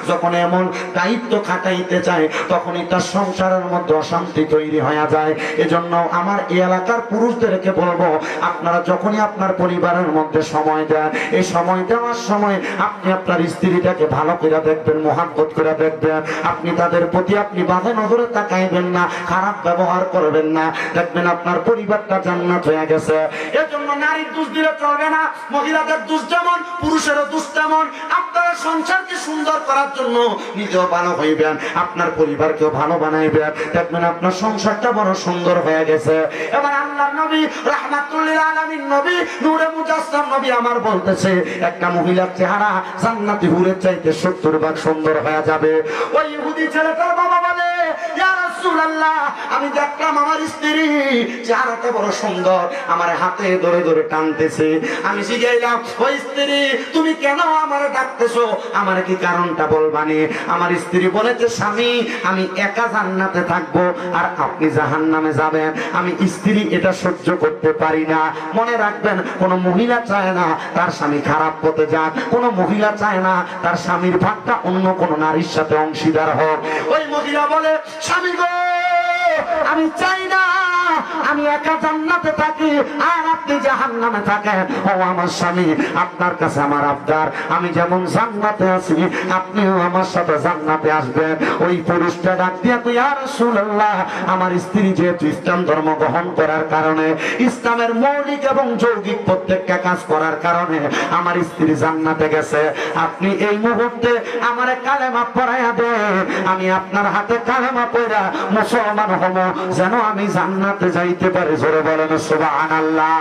যখন এমন দায়িত্ব খাটাইতে চায়, তখনই তার সংসারের মধ্যে অশান্তি তৈরি হয়ে যায়। এজন্য আমার এই এলাকার পুরুষদেরকে বলবো, আপনারা যখনই আপনার পরিবারের মধ্যে সময় দেন, এই সময় দেওয়ার সময় আপনি আপনার স্ত্রীটাকে ভালো করে দেখবেন, মহাব্বত করে দেখবেন। আপনি তাদের প্রতি আপনি বাজে নজরে তাকাইবেন না, খারাপ ব্যবহার করবেন না, দেখবেন আপনার পরিবারটা জান্নাত হয়ে গেছে। এজন্য নারীর দোষ দিলে চলবে না, মহিলাদের দোষ যেমন পুরুষেরও দোষ তেমন। আপনারা সংসারকে সুন্দর করার জন্য নিজেও ভালো হইবেন, আপনার পরিবারকেও ভালো বানাইবেন, দেখবেন আপনার সংসারটা বড় সুন্দর হয়ে গেছে। এবার আল্লাহর নবী রাহমাতুল্লিল আলামিন নবী নূরে মুজাসসাম নবী আমার বলতেছে, একটা মহিলার চেহারা জান্নাতি হুরের চাইতে 70 ভাগ সুন্দর হয়ে যাবে। ওই ইহুদি ছেলেটার বাবা বলে, ইয়া রাসূলুল্লাহ, আমি দেখলাম আমার স্ত্রী চেহারাটা বড় সুন্দর, আমার হাতে ধরে ধরে টানতেছে। আমি জিজ্ঞাসলাম, ওই স্ত্রী তুমি কেন আমার ডাকতেছো, আমার কি কারণটা বলবানি? আমার স্ত্রী বলেছে, স্বামী আমি একা জান্নাতে থাকবো আর আপনি জাহান্নামে যাবেন, আমি স্ত্রী এটা সহ্য করতে পারি না। মনে রাখবেন, কোন মহিলা চায় না তার স্বামী খারাপ পথে যাক, কোন মহিলা চায় না তার স্বামীর ভাগটা অন্য কোন নারীর সাথে অংশীদার হোক। ওই মহিলা বলে, স্বামী গো, আমি চাই না আমি আমি একা জান্নাতে থাকি আর আপনি জাহান্নামে থাকেন, ও আমার স্বামী আপনার কাছে আমার আবদার, আমি যেমন জান্নাতে আছি আপনিও আমার সাথে জান্নাতে আসবেন। ওই পুরুষটা ডাক দিয়া তুই ইয়া রাসূলুল্লাহ, আমার স্ত্রী যেহেতু ইসলাম ধর্ম গ্রহণ করার কারণে, ইসলামের মৌলিক এবং যৌগিক প্রত্যেকটা কাজ করার কারণে আমার স্ত্রী জান্নাতে গেছে, আপনি এই মুহূর্তে আমারে কালেমা পড়াইয়া দেন, আমি আপনার হাতে কালেমা পড়া মুসলমান হব, যেন আমি জান্নাতে যাইতে পারি। জোরে বলেন সুবহানাল্লাহ।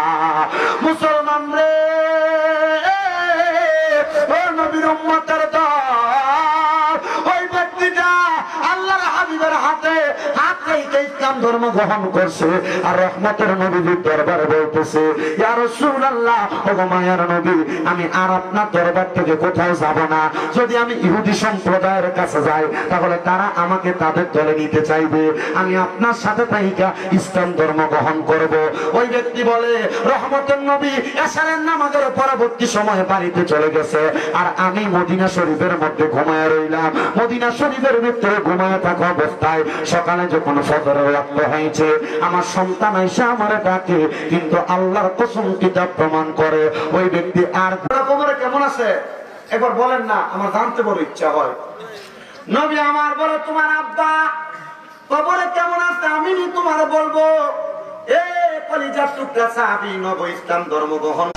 মুসলমান রে, ও নবীর উম্মতের দল, ওই ব্যক্তিটা আল্লাহর হাবিবের হাতে হাত রেখে ইসলাম ধর্ম গ্রহণ করছে, আর রহমতের নবীর দরবারে বলতেছে ইয়া রাসূলুল্লাহ, ও মায়ার নবী, আমি আর আপনার দরবার থেকে কোথাও যাব না। যদি আমি ইহুদি সম্প্রদায়ের কাছে যাই তাহলে তারা আমাকে তাদের দলে নিতে চাইবে, আমি আপনার সাথে তাইকা ইসলাম ধর্ম গ্রহণ করব। ওই ব্যক্তি বলে রহমতের নবী এশারের নামাজের পরবর্তী সময়ে বাড়িতে চলে গেছে, আর আমি মদিনা শরীফের মধ্যে ঘুমায় রইলাম। মদিনা শরীফের ভিতরে ঘুমায় থাকা অবস্থায় সকালে যখন ফজরের ওয়াক্ত হয়েছে, আমার সন্তান আয়েশা আমারে ডাকে, কিন্তু আল্লাহর কসম কিতাব প্রমাণ করে ওই ব্যক্তি আর কবরে কেমন আছে একবার বলেন না, আমার জানতে বড় ইচ্ছা হয়। নবী আমার বলে তোমার আব্বা কবরে কেমন আছে আমি তোমার বলবো। ইসলাম ধর্ম গ্রহণ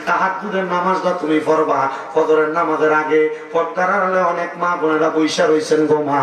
তাহাজ্জুদের নামাজটা তুমি পড়বা ফজরের নামাজের আগে। পর্দার আড়ালে অনেক মা বোনেরা বৈশা রয়েছেন গো মা,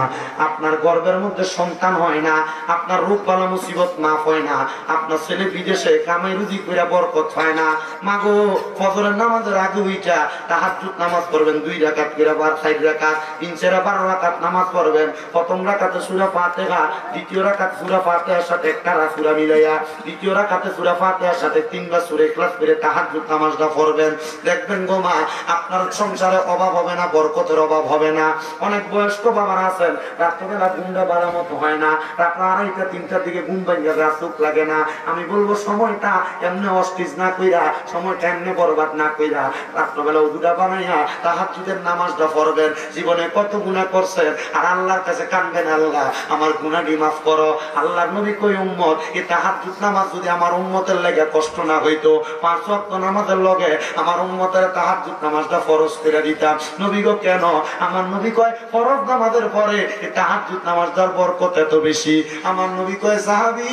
আপনার গর্ভের মধ্যে সন্তান হয় না, আপনার রোগ বালা মুসিবত মাফ হয় না, আপনার ছেলে বিদেশে কামাই রুজি কইরা বরকত হয় না। মা গো ফজরের নামাজের আগে উইটা তাহাজ্জুদ নামাজ পড়বেন, 2 রাকাত করে 4 রাকাত 12 রাকাত নামাজ পড়বেন। প্রথম রাকাতে সূরা ফাতিহা, দ্বিতীয় রাকাত সূরা ফাতিহার সাথে একটা সূরা মিলাইয়া, দ্বিতীয় রাকাতে সূরা ফাতিহার সাথে 3বার সূরা ইখলাস পড়ে তাহাজ্জুদ নামাজটা পড়বেন। দেখবেন গো মা আপনার সংসারে অভাব হবে না, বরকতের অভাব হবে না। অনেক বয়স্ক বাবারা আছেন রাত্রেবেলা ঘুমটা ভালো মতো হয় না, রাত 2:30 3টার দিকে ঘুম ভাঙে রাত চোখ লাগে না। আমি বলবো সময়টা এমনি অস্টিজ না কইরা, সময়টা এমনি বরবাদ না কইরা রাত্রেবেলা ওযুটা বানাইয়া তাহাজ্জুদের নামাজটা পড়বেন। জীবনে কত গুনাহ করছেন আর আল্লাহর কাছে কাঁদবেন, আল্লাহ আমার গুনাহটি মাফ করো। আল্লাহর নবী কই উম্মত এই তাহাজ্জুদ নামাজ যদি আমার উম্মতের লাগা কষ্ট না হইতো, 5 ওয়াক্ত নামাজের লগে আমার উম্মতের তাহাজ্জুদ নামাজটা ফরজ করে দিতাম। নবী গো কেন? আমার নবী কয় ফরজ নামাজের পরে এই তাহাজ্জুদ নামাজটার বরকত এত বেশি। আমার নবী কয় সাহাবী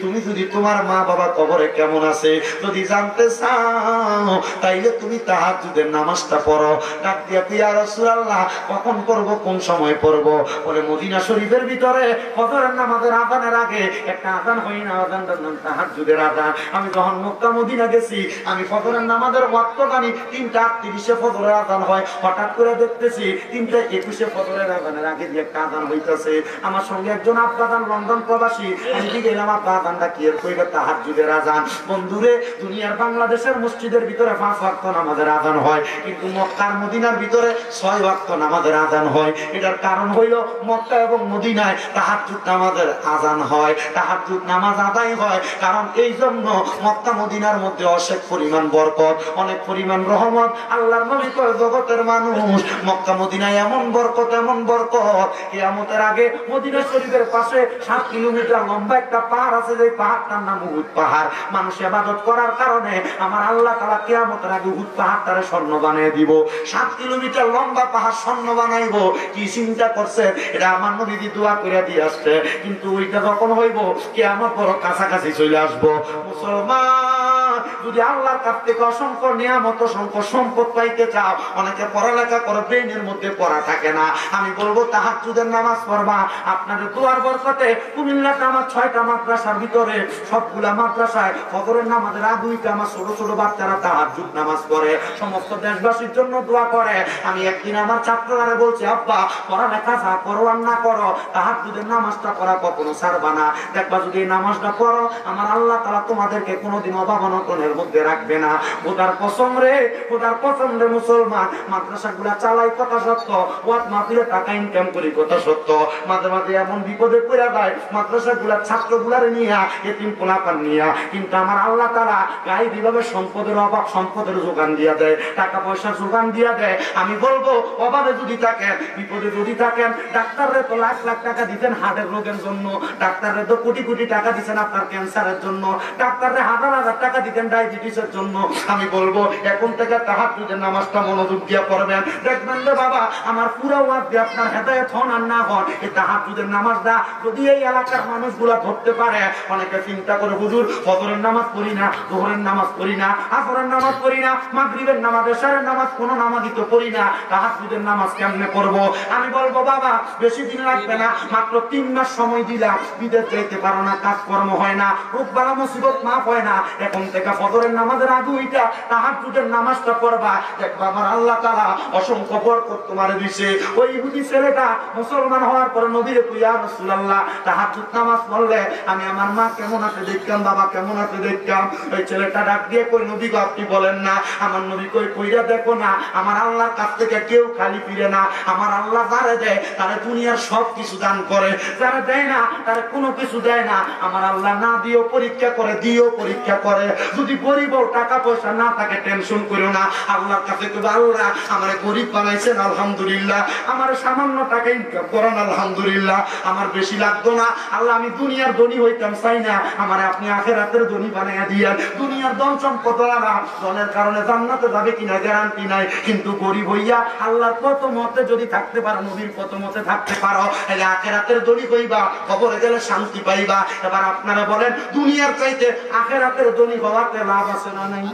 তুমি যদি তোমার মা বাবা কবরে কেমন আছে যদি জানতে চাও তাইলে তুমি তাহাজ্জুদের নামাজটা পড়ো। ডাক দিয়া ইয়া রাসূলুল্লাহ কখন পড়ব, কোন সময় পড়ব? বলে মদিনা শরীফের ভিতরে ফজরের নামাজের আযানের আগে একটা আযান হয় না, আযানটার নাম তাহাজ্জুদের আযান। আমি যখন মক্কা মদিনা গেছি আমি ফজরের নামাজের ওয়াক্ত জানি 3:38 ফজরের আযান হয়, হঠাৎ করে দেখতেছি 3:21 ফজরের আযানের আগে যে একটা আযান হইতাছে। আমার সঙ্গে একজন আব্বাজান লন্ডন প্রবাসী, আমি গেলাম আব্বা আযানটা কি এর কইবে তাহাজ্জুদের আযান। বন্ধুরে দুনিয়ার বাংলাদেশের মসজিদের ভিতরে 5 ওয়াক্ত নামাজের আযান হয়, কিন্তু মক্কার মদিনার ভিতরে 6 ওয়াক্ত নামাজের আযান হয়। এটার কারণ হইল মক্কা এবং মদিনায় তাহাজ্জুদ নামাজের আযান হয়, তাহাজ্জুদ নামাজ আদায় হয়। কারণ এই জন্য মক্কা মদিনার মধ্যে অশেষ পরিমাণ বরকত, অনেক পরিমাণ রহমত। আল্লাহর নবী কয় জগতের মানুষ মক্কা মদিনায় এমন বরকত, এমন বরকত, কিয়ামতের আগে মদিনা শরীফের পাশে 7 কিলোমিটার লম্বা একটা পাহাড় আছে, যে পাহাড়টার নাম উহুদ পাহাড়। মানুষ ইবাদত করার কারণে আমার আল্লাহ তাআলা কিয়ামতের আগে উহুদ পাহাড়টারে স্বর্ণ বানিয়ে দিব। 7 কিলোমিটার লম্বা পাহাড় স্বর্ণ বানাইবো, কি চিন্তা করছে? এটা আমার নবী দোয়া করে দিয়ে আসছে। কিন্তু ওইটা যখন হইব কিয়ামত বড় কাছাকাছি চলে আসবো। মুসলমান যদি আল্লাহর কাছ থেকে অসংখ্য নিয়ামত, অসংখ্য সম্পদ পাইতে চাও, অনেকে পড়ালেখা করে ব্রেনের মধ্যে পড়া থাকে না, আমি বলবো তাহাজ্জুদের নামাজ পড়বা। আপনাদের দোয়ার বরকতে কুমিল্লাতে আমার 6টা মাদ্রাসার ভিতরে সবগুলা মাদ্রাসায় ফজরের নামাজের আগে 2টা আমার ছোট ছোট বাচ্চারা তাহাজ্জুদ নামাজ পড়ে, সমস্ত দেশবাসীর জন্য দোয়া করে। আমি একদিন আমার ছাত্ররা বলছি আব্বা পড়ালেখা যা করো আর না করো তাহাজ্জুদের নামাজটা পড়া কখনো ছাড়বা না। দেখবা যদি এই নামাজটা পড়ো আমার আল্লাহ তাআলা তোমাদেরকে কোনোদিন অভাবনত যত্নের মধ্যে রাখবে না। খোদার কসম রে, খোদার কসম রে মুসলমান, মাদ্রাসাগুলা চালাই কথা সত্য, ওয়াজ মাহফিলে টাকা ইনকাম করি কথা সত্য, মাঝে মাঝে এমন বিপদে পড়ে যায় মাদ্রাসাগুলার ছাত্রগুলার নিয়া, এতিম পোলাপান নিয়া, কিন্তু আমার আল্লাহ তাআলা গায়েবীভাবে সম্পদের অভাব, সম্পদের যোগান দিয়া দেয়, টাকা পয়সার যোগান দিয়া দেয়। আমি বলবো অভাবে যদি থাকেন, বিপদে যদি থাকেন, ডাক্তাররে তো লাখ লাখ টাকা দিতেন হার্টের রোগের জন্য, ডাক্তাররে তো কোটি কোটি টাকা দিতেন আপনার ক্যান্সারের জন্য, ডাক্তাররে হাজার হাজার টাকা দিতেন ডায়াবেটিসের জন্য। আমি বলবো এখন থেকে তাহাজ্জুদের নামাজটা মনোযোগ দিয়া পড়বেন, দেখবেন রে বাবা আমার পুরো ওয়াজ দিয়ে আপনার হেদায়েত হন আর না হন, এই তাহাজ্জুদের নামাজটা যদি এই এলাকার মানুষগুলা ধরতে পারে। অনেকে চিন্তা করে হুজুর ফজরের নামাজ পড়ি না, যোহরের নামাজ পড়ি না, আসরের নামাজ পড়ি না, মাগরিবের নামাজ, এশারের নামাজ, কোনো নামাজই তো পড়ি না, তাহাজ্জুদের নামাজ কেমনে পড়বো? আমি বলবো বাবা বেশি দিন লাগবে না, মাত্র 3 মাস সময় দিলাম, বিদেশ যাইতে পারো না, কাজকর্ম হয় না, রোগ বালা মুসিবত মাফ হয় না, এখন থেকে ফজরের নামাজের আগে ওইটা তাহাজ্জুদের নামাজটা পড়বা, দেখবা আমার আল্লাহ তাআলা অসংখ্য বরকত তোমারে দিছে। ওই ইহুদি ছেলেটা মুসলমান হওয়ার পর নবীরে কই ইয়া রাসূলুল্লাহ তাহাজ্জুদ নামাজ পড়লে আমি আমার মা কেমন আছে দেখতাম, বাবা কেমন আছে দেখতাম। ওই ছেলেটা ডাক দিয়ে কই নবী গো আপনি বলেন না। আমার নবী কই কইরা দেখো না, আমার আল্লাহর কাছ থেকে কেউ খালি ফিরে না, আমার আল্লাহ যারে দেয় তারে দুনিয়ার সব কিছু দান করে, যারা দেয় না তারে কোনো কিছু দেয় না। আমার আল্লাহ না দিও পরীক্ষা করে, দিও পরীক্ষা করে। যদি গরিব টাকা পয়সা না থাকে টেনশন করো না, আল্লাহর কাছে কইবা আল্লাহ আমারে গরিব বানাইছেন আলহামদুলিল্লাহ, আমার সামান্য টাকা ইনকাম করেন আলহামদুলিল্লাহ, আমার বেশি লাগতো না আল্লাহ, আমি দুনিয়ার ধনী হইতাম চাই না, আমারে আপনি আখিরাতের ধনী বানাইয়া দিয়েন। দুনিয়ার ধন সম্পদ না, ধনের কারণে জান্নাতে যাবে কিনা গ্যারান্টি নাই, কিন্তু গরিব হইয়া আল্লাহর কত মতে যদি থাকতে পারো, নবীর কত মতে থাকতে পারো, তাহলে আখিরাতের ধনী হইবা, কবরে গেলে শান্তি পাইবা। এবার আপনারা বলেন দুনিয়ার চাইতে আখিরাতের ধনী হওয়াতে লাভ আছে না নাই?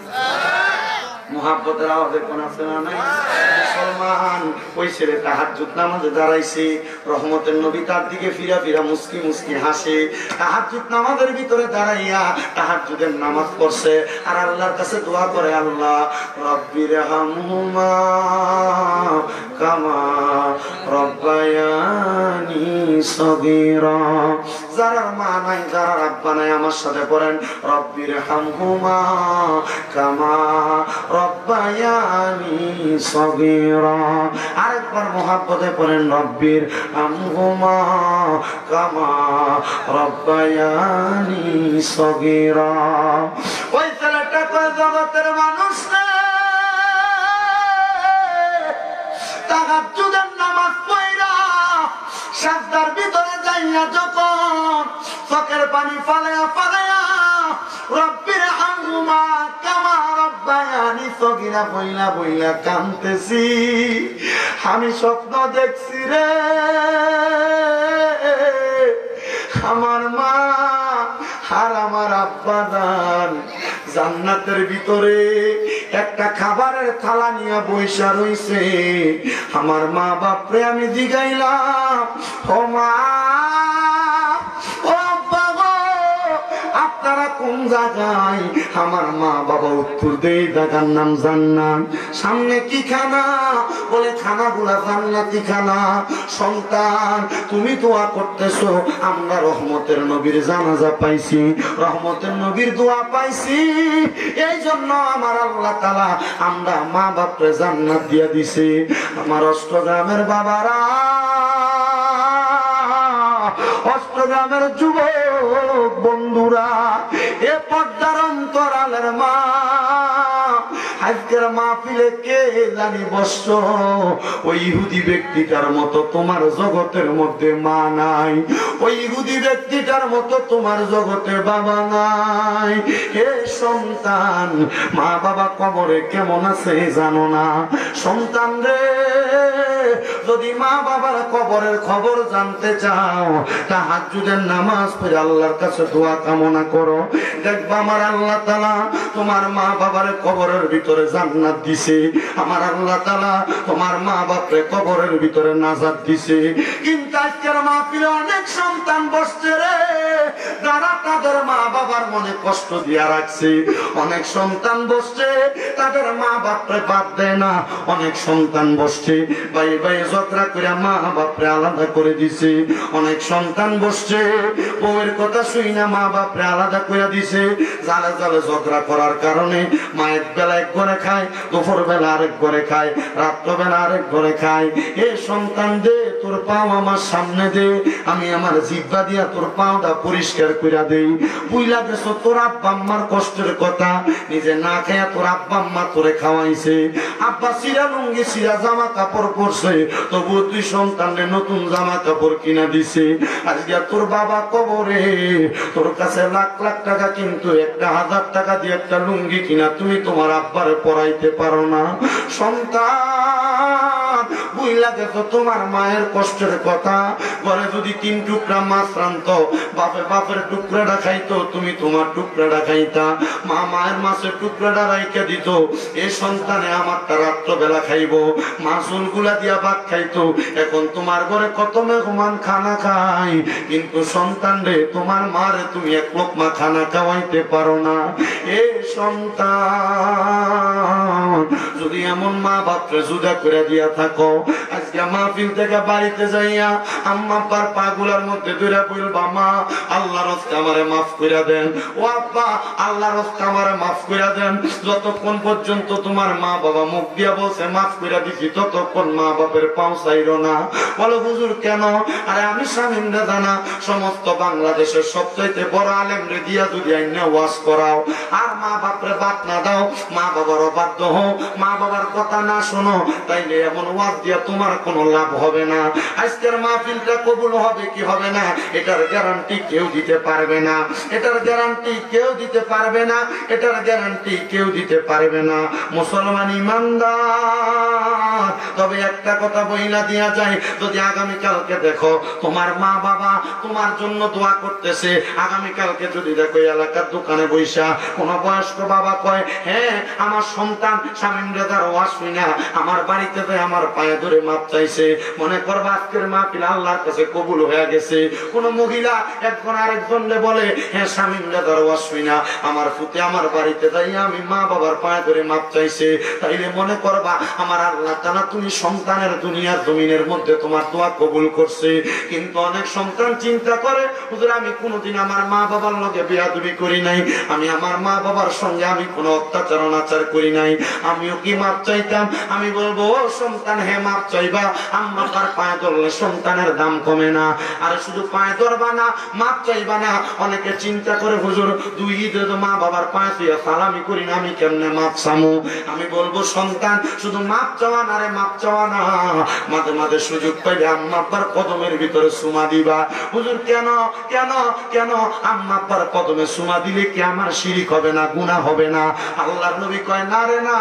মুহাব্বতের আওয়াজে কোন আছে না নাই? মুসলমান ওই ছেলে তাহাজ্জুদ নামাজে দাঁড়াইছে, রহমতের নবী তার দিকে ফিরা ফিরা মুস্কি মুস্কি হাসে। তাহাজ্জুদ নামাজের ভিতরে দাঁড়াইয়া তাহাজ্জুদের নামাজ পড়ছে আর আল্লাহর কাছে দোয়া করে, আল্লাহ রব্বির হামহুমা কামা রব্বায়ানি সগীরা। যারা মা নাই, যারা আব্বা নাই, আমার সাথে পড়েন রব্বির হামহুমা কামা রব্বায়ানি সগীরা। আরেকবার মুহাব্বতে পড়েন রব্বির হামহুমা কামা রব্বায়ানি সগীরা। ওই ছেলেটা কয় জগতের মানুষ না, তাহাজ্জুদের নামাজ পড়া সাজদার ভিতরে যাইয়া যখন চোখের পানি ফালায়া ফালায়া রব্বির হামহুমা কামা রব্বায়ানি সগীরা বইলা বইলা কাঁদতেছি, আমি স্বপ্ন দেখছি রে আমার মা আর আমার আব্বা জান জান্নাতের ভিতরে একটা খাবারের থালা নিয়ে বইসা রইছে। আমার মা বাপরে আমি জিগাইলাম, ও মা ও আব্বা গো আপনারা কোন জায়গায়? আমার মা বাবা উত্তর দেয় জায়গার নাম জান্নাত। সামনে কি খানা? বলে খানাগুলা জান্নাতি খানা। সন্তান তুমি দোয়া করতেছো, আমরা রহমতের নবীর জানাজা পাইছি, রহমতের নবীর দোয়া পাইছি, এই জন্য আমার আল্লাহ তাআলা আমরা মা বাপরে জান্নাত দিয়া দিছে। আমার অষ্টগ্রামের বাবারা, অষ্টগ্রামের যুবক বন্ধুরা, এ পর্দার অন্তরালের মা, আজকের মাহফিলে কে জানি বসছ ওই ইহুদি ব্যক্তিটার মতো তোমার জগতের মধ্যে মা নাই, ওই ইহুদি ব্যক্তিটার মতো তোমার জগতে বাবা নাই। হে সন্তান, মা বাবা কবরে কেমন আছে জানো না? সন্তান রে, যদি মা বাবার কবরের খবর জানতে চাও, তাহাজ্জুদের নামাজ পড়ে আল্লাহর কাছে দোয়া কামনা করো, দেখবা আমার আল্লাহ তাআলা তোমার মা বাবার কবরের ভিতরে জান্নাত দিছে, আমার আল্লাহ তাআলা তোমার মা বাপরে কবরের ভিতরে নাজাত দিছে। কিন্তু আজকের মাহফিলে অনেক সন্তান বসছে রে, যারা তাদের মা বাবার মনে কষ্ট দিয়া রাখছে। অনেক সন্তান বসছে তাদের মা বাপরে বাদ দেয় না। অনেক সন্তান বসছে ভাই ভাই ঝগড়া করে মা বাপরে আলাদা করে দিছে। অনেক সন্তান বসছে বউয়ের কথা শুই না মা বাপরে আলাদা করে দিছে। জালে জালে ঝগড়া করার কারণে মা এক বেলা এক ঘরে খায়, দুপুর বেলা আরেক ঘরে খায়, রাত্র বেলা আরেক ঘরে খায়। এ সন্তান দে তোর পাও আমার সামনে দে, আমি আমার জিহ্বা দিয়া তোর পাওটা পরিষ্কার করে দেই। বুইলা দেশ তোর আব্বা আম্মার কষ্টের কথা, নিজে না খায়া তোর আব্বা আম্মা তোরে খাওয়াইছে। আব্বা সিরা লুঙ্গি সিরা জামা কাপড় পরছে, তবু তুই সন্তানের নতুন জামা কাপড় কিনা দিছে। আজকে তোর বাবা কবরে, তোর কাছে লাখ লাখ টাকা কিন্তু 1000 টাকা দিয়ে একটা লুঙ্গি কিনা তুমি তোমার আব্বারে পরাইতে পারো না। সন্তান বুইলা দেখো তোমার মায়ের কষ্টের কথা। ঘরে যদি 3 টুকরা মাছ রান্ত, বাপে বাপের টুকরাটা খাইতো, তুমি তোমার টুকরাটা খাইতা। মা মায়ের মাছের টুকরাটা রাইখা দিত, এ সন্তানে আমারটা রাত্রবেলা খাইবো। মাছুল গুলা দিয়া ভাত খাইতো। এখন তোমার ঘরে কত মেহমান খানা খাই, কিন্তু সন্তান রে তোমার মারে তুমি এক লোকমা খানা খাওয়াইতে পারো না। এ সন্তান যদি এমন মা বাপরে জুদা করে দিয়া থাকো, আজকে মাহফিল থেকে বাড়িতে যাইয়া আম্মা আব্বার পাগুলার মধ্যে ধরে বলবা, মা আল্লাহর রাস্তে আমারে মাফ করে দেন, ও আব্বা আল্লাহর রাস্তে আমারে মাফ করে দেন। যতক্ষণ পর্যন্ত তোমার মা বাবা মুখ দিয়া বলছে মাফ করে দিছি, ততক্ষণ মা বাপের পাও চাইরো না। বলো হুজুর কেন? আরে আমি শামীম রে জানা সমস্ত বাংলাদেশের সবচাইতে বড় আলেম রে দিয়া যদি আইনা ওয়াজ করাও আর মা বাপরে বাদ না দাও, মা বাবার অবাধ্য হও, মা বাবার কথা না শোনো, তাইলে এমন ওয়াজ দিয়া তোমার কোনো লাভ হবে না। আজকের মাহফিলটা কবুল হবে কি হবে না এটার গ্যারান্টি কেউ দিতে পারবে না। এটার গ্যারান্টি কেউ দিতে পারবে না। এটার গ্যারান্টি কেউ দিতে পারবে না। মুসলমান ইমানদার, তবে একটা কথা বইলা দিয়া যায়, যদি আগামীকালকে দেখো তোমার মা বাবা তোমার জন্য দোয়া করতেছে, আগামীকালকে যদি দেখো এলাকার দোকানে বইসা কোন বয়স্ক বাবা কয়, হ্যাঁ আমার সন্তান শামীম রেজার ওয়াজ শুনা আমার বাড়িতে আমার পায়ে ধরে মাপ চাইছে, মনে করবা আজকের মাহফিল আল্লাহর কাছে কবুল হয়ে গেছে। কোন মহিলা একজন আরেকজনকে বলে, হ্যাঁ শামীম রেজার ওয়াজ শুনা আমার ফুতে আমার বাড়িতে যাই আমি মা বাবার পায়ে ধরে মাপ চাইছে, তাইলে মনে করবা আমার আল্লাহ তাআলা তুমি সন্তানের দুনিয়ার জমিনের মধ্যে তোমার দোয়া কবুল করছে। কিন্তু অনেক সন্তান চিন্তা করে, হুজুর আমি কোনোদিন আমার মা বাবার লগে বেয়াদবি করি নাই, আমি আমার মা বাবার সঙ্গে আমি কোনো অত্যাচার অনাচার করি নাই, আমিও কি মাপ চাইতাম? আমি বলবো ও সন্তান, হ্যাঁ মাপ চাইবা। আম্মা তার পায়ে ধরলে সন্তানের দাম কমে না। আর শুধু পায়ে ধরবা না, মাপ চাইবা না। অনেকে চিন্তা করে, হুজুর 2 ঈদে তো মা বাবার পায়ে ধরে সালামি করি না, আমি কেমনে মাপ চামু? আমি বলবো সন্তান শুধু মাপ চাওয়া না রে, মাপ চাওয়া না, মাঝে মাঝে সুযোগ পাইলে আম্মা আব্বার কদমের ভিতরে চুমা দিবা। হুজুর কেন কেন কেন? আম্মা আব্বার কদমে চুমা দিলে কি আমার শিরক হবে না, গুনাহ হবে না? আল্লাহর নবী কয় না রে না,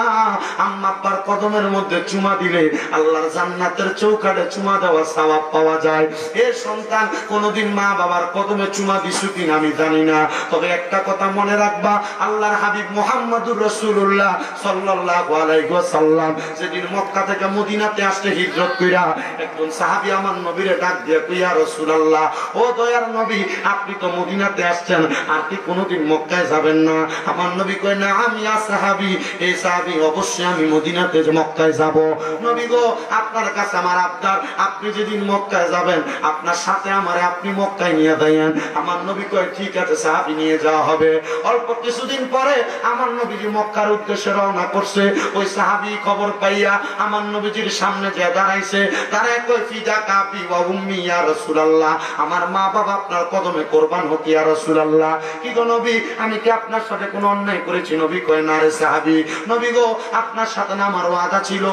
আম্মা আব্বার কদমের মধ্যে চুমা দিলে আল্লাহর জান্নাতের চৌকাঠে চুমা দেওয়ার সওয়াব পাওয়া যায়। এ সন্তান কোনদিন মা বাবার কদমে চুমা দিছু কিনা আমি জানি না, তবে একটা কথা মনে রাখবা, আল্লাহর হাবিব মুহাম্মদুর রাসূলুল্লাহ সাল্লাল্লাহু আলাইহি ওয়াসাল্লাম যেদিন মক্কা থেকে মদিনাতে আসতে হিজরত কইরা একজন সাহাবী আমার নবীরে ডাক দিয়ে কই, ইয়া রাসূলুল্লাহ, ও দয়ার নবী আপনি তো মদিনাতে আসছেন, আর কি কোনদিন মক্কায় যাবেন না? আমার নবী কয়, না আমি সাহাবী, এই সাহাবী অবশ্যই আমি মদিনাতে মক্কায় যাব। নবী গো আপনার কাছে আমার আবদার, আপনি যেদিন মক্কায় যাবেন আপনার সাথে আমারে আপনি মক্কায় নিয়ে যাইয়েন। আমার নবী কয় ঠিক আছে সাহাবী নিয়ে যাওয়া হবে। অল্প কিছুদিন পরে আমার নবীজি মক্কার উদ্দেশ্যে রওনা করছে। ওই সাহাবী খবর পাইয়া আমার নবীজির সামনে যে দাঁড়াইছে, দাঁড়ায় কয়, ফিদা কাবি ওয়া উম্মি ইয়া রাসূলুল্লাহ, আমার মা বাবা আপনার কদমে কুরবান হোক ইয়া রাসূলুল্লাহ। কি গো নবী, আমি কি আপনার সাথে কোনো অন্যায় করেছি? নবী কয়, না রে সাহাবী, নবী গো আপনার সাথে না আমার ওয়াদা ছিল,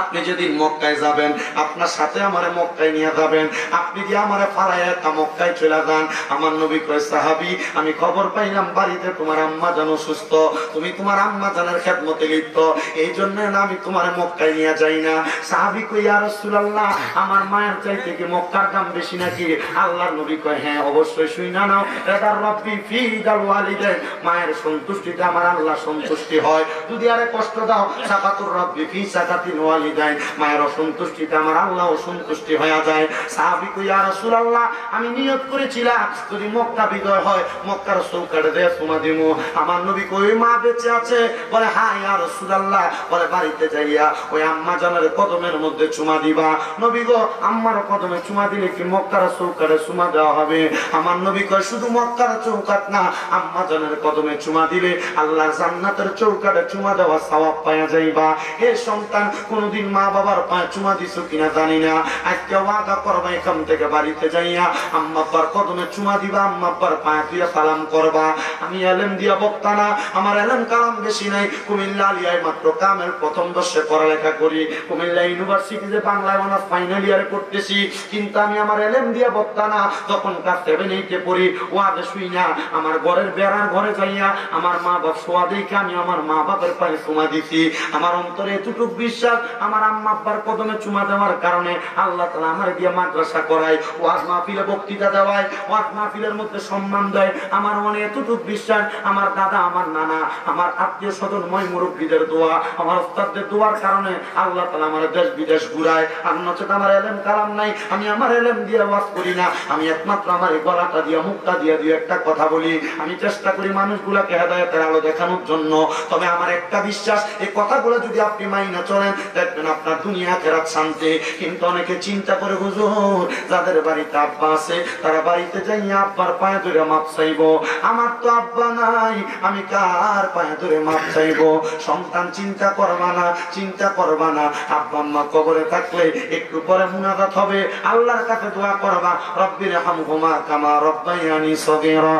আপনি যেদিন মক্কায় যাবেন আপনার সাথে আমারে মক্কায় নিয়ে যাবেন, আপনি যে আমারে ফালাইয়া মক্কায় চলে যান। আমার নবী কয়, সাহাবী আমি খবর পাইলাম বাড়িতে তোমার আম্মা জান অসুস্থ, তুমি তোমার আম্মা জানের খেদমতে লিপ্ত, এই জন্য না আমি তোমার মক্কায় নিয়ে যাই না। সাহাবী কয়, ইয়া রাসূলুল্লাহ আমার মায়ের চাইতে কি মক্কার দাম বেশি নাকি? আল্লাহর নবী কয়, হ্যাঁ অবশ্যই, শুই না নাও, রাদার রব্বি ফি দাল ওয়ালিদাইন, মায়ের সন্তুষ্টিতে আমার আল্লাহ সন্তুষ্টি হয়। যদি আরে কষ্ট দাও, সাকাতুর রব্বি ফি সাকাতিন ওয়ালিদাইন, মায়ের অসন্তুষ্টিতে আমার আল্লাহ অসন্তুষ্টি হয়ে যায়। সাহাবী কই ইয়া রাসূলুল্লাহ আমি নিয়ত করেছিলাম যদি মক্কা বিজয় হয় মক্কার চৌকাঠে দিয়ে চুমা দিব। আমার নবী কই মা বেঁচে আছে? বলে হ্যাঁ ইয়া রাসূলুল্লাহ। বলে বাড়িতে যাইয়া ওই আম্মা জানের কদমের মধ্যে চুমা দিবা। নবী গো আম্মার কদমে চুমা দিলে কি মক্কার চৌকাঠে চুমা দেওয়া হবে? আমার নবী কয় শুধু মক্কার চৌকাঠ না, আম্মা জানের কদমে চুমা দিলে আল্লাহর জান্নাতের চৌকাঠে চুমা দেওয়া সওয়াব পাওয়া যাইবা। হে সন্তান কোনদিন মা বাবার পায়ে চুমা দিছো কিনা জানি না, আজকে ওয়াদা করবা এখান থেকে বাড়িতে যাইয়া আম্মা আব্বার কদমে চুমা দিবা, আম্মা আব্বার পায়ে দিয়ে সালাম করবা। আমি এলেম দিয়া বক্তা না, আমার এলেম কালাম বেশি নাই। কুমিল্লা আলিয়ায় মাত্র কামের প্রথম বর্ষে পড়ালেখা করি, কুমিল্লা ইউনিভার্সিটিতে বাংলায় অনার্স ফাইনাল ইয়ারে পড়তেছি, কিন্তু আমি আমার এলেম দিয়া বক্তা না। তখন ক্লাস 7 8 পড়ি, ওয়াদে শুই না, আমার ঘরের বেড়ার ঘরে যাইয়া আমার মা বাপ শোয়া দেখে আমি আমার মা বাপের পায়ে চুমা দিছি। আমার অন্তরে এতটুক বিশ্বাস আমার আম্মা আব্বার কদমে চুমা দেওয়ার কারণে আল্লাহ তাআলা আমার দিয়ে মাদ্রাসা করায়, ওয়াজ মাহফিলে বক্তৃতা দেওয়ায়, ওয়াজ মাহফিলের মধ্যে সম্মান দেয়। আমার মনে এতটুক বিশ্বাস আমার দাদা, আমার নানা, আমার আত্মীয় স্বজন, ময় মুরব্বীদের দোয়া, আমার ওস্তাদদের দোয়ার কারণে আল্লাহ তাআলা আমার দেশ বিদেশ ঘুরায়। আর নচেত আমার এলেম কালাম নাই, আমি আমার এলেম দিয়ে ওয়াজ করি না। আমি একমাত্র আমার এই গলাটা দিয়ে মুখটা দিয়ে একটা কথা বলি, আমি চেষ্টা করি মানুষগুলাকে হেদায়েতের আলো দেখানোর জন্য। তবে আমার একটা বিশ্বাস, এই কথাগুলো যদি আপনি মাইনা চলেন দেখবেন আপনার দুনিয়া আখিরাত শান্তি। কিন্তু অনেকে চিন্তা করে হুজুর যাদের বাড়িতে আব্বা আছে তারা বাড়িতে যাইয়া আব্বার পায়ে ধরে মাপ চাইবো, আমার তো আব্বা নাই, আমি কার পায়ে ধরে মাপ চাইবো? সন্তান চিন্তা করবা না, চিন্তা করবা না। আব্বা আম্মা কবরে থাকলে একটু পরে মুনাজাত হবে, আল্লাহর কাছে দোয়া করবা, রব্বির হামহুমা কামা রব্বায়ানি সগীরা,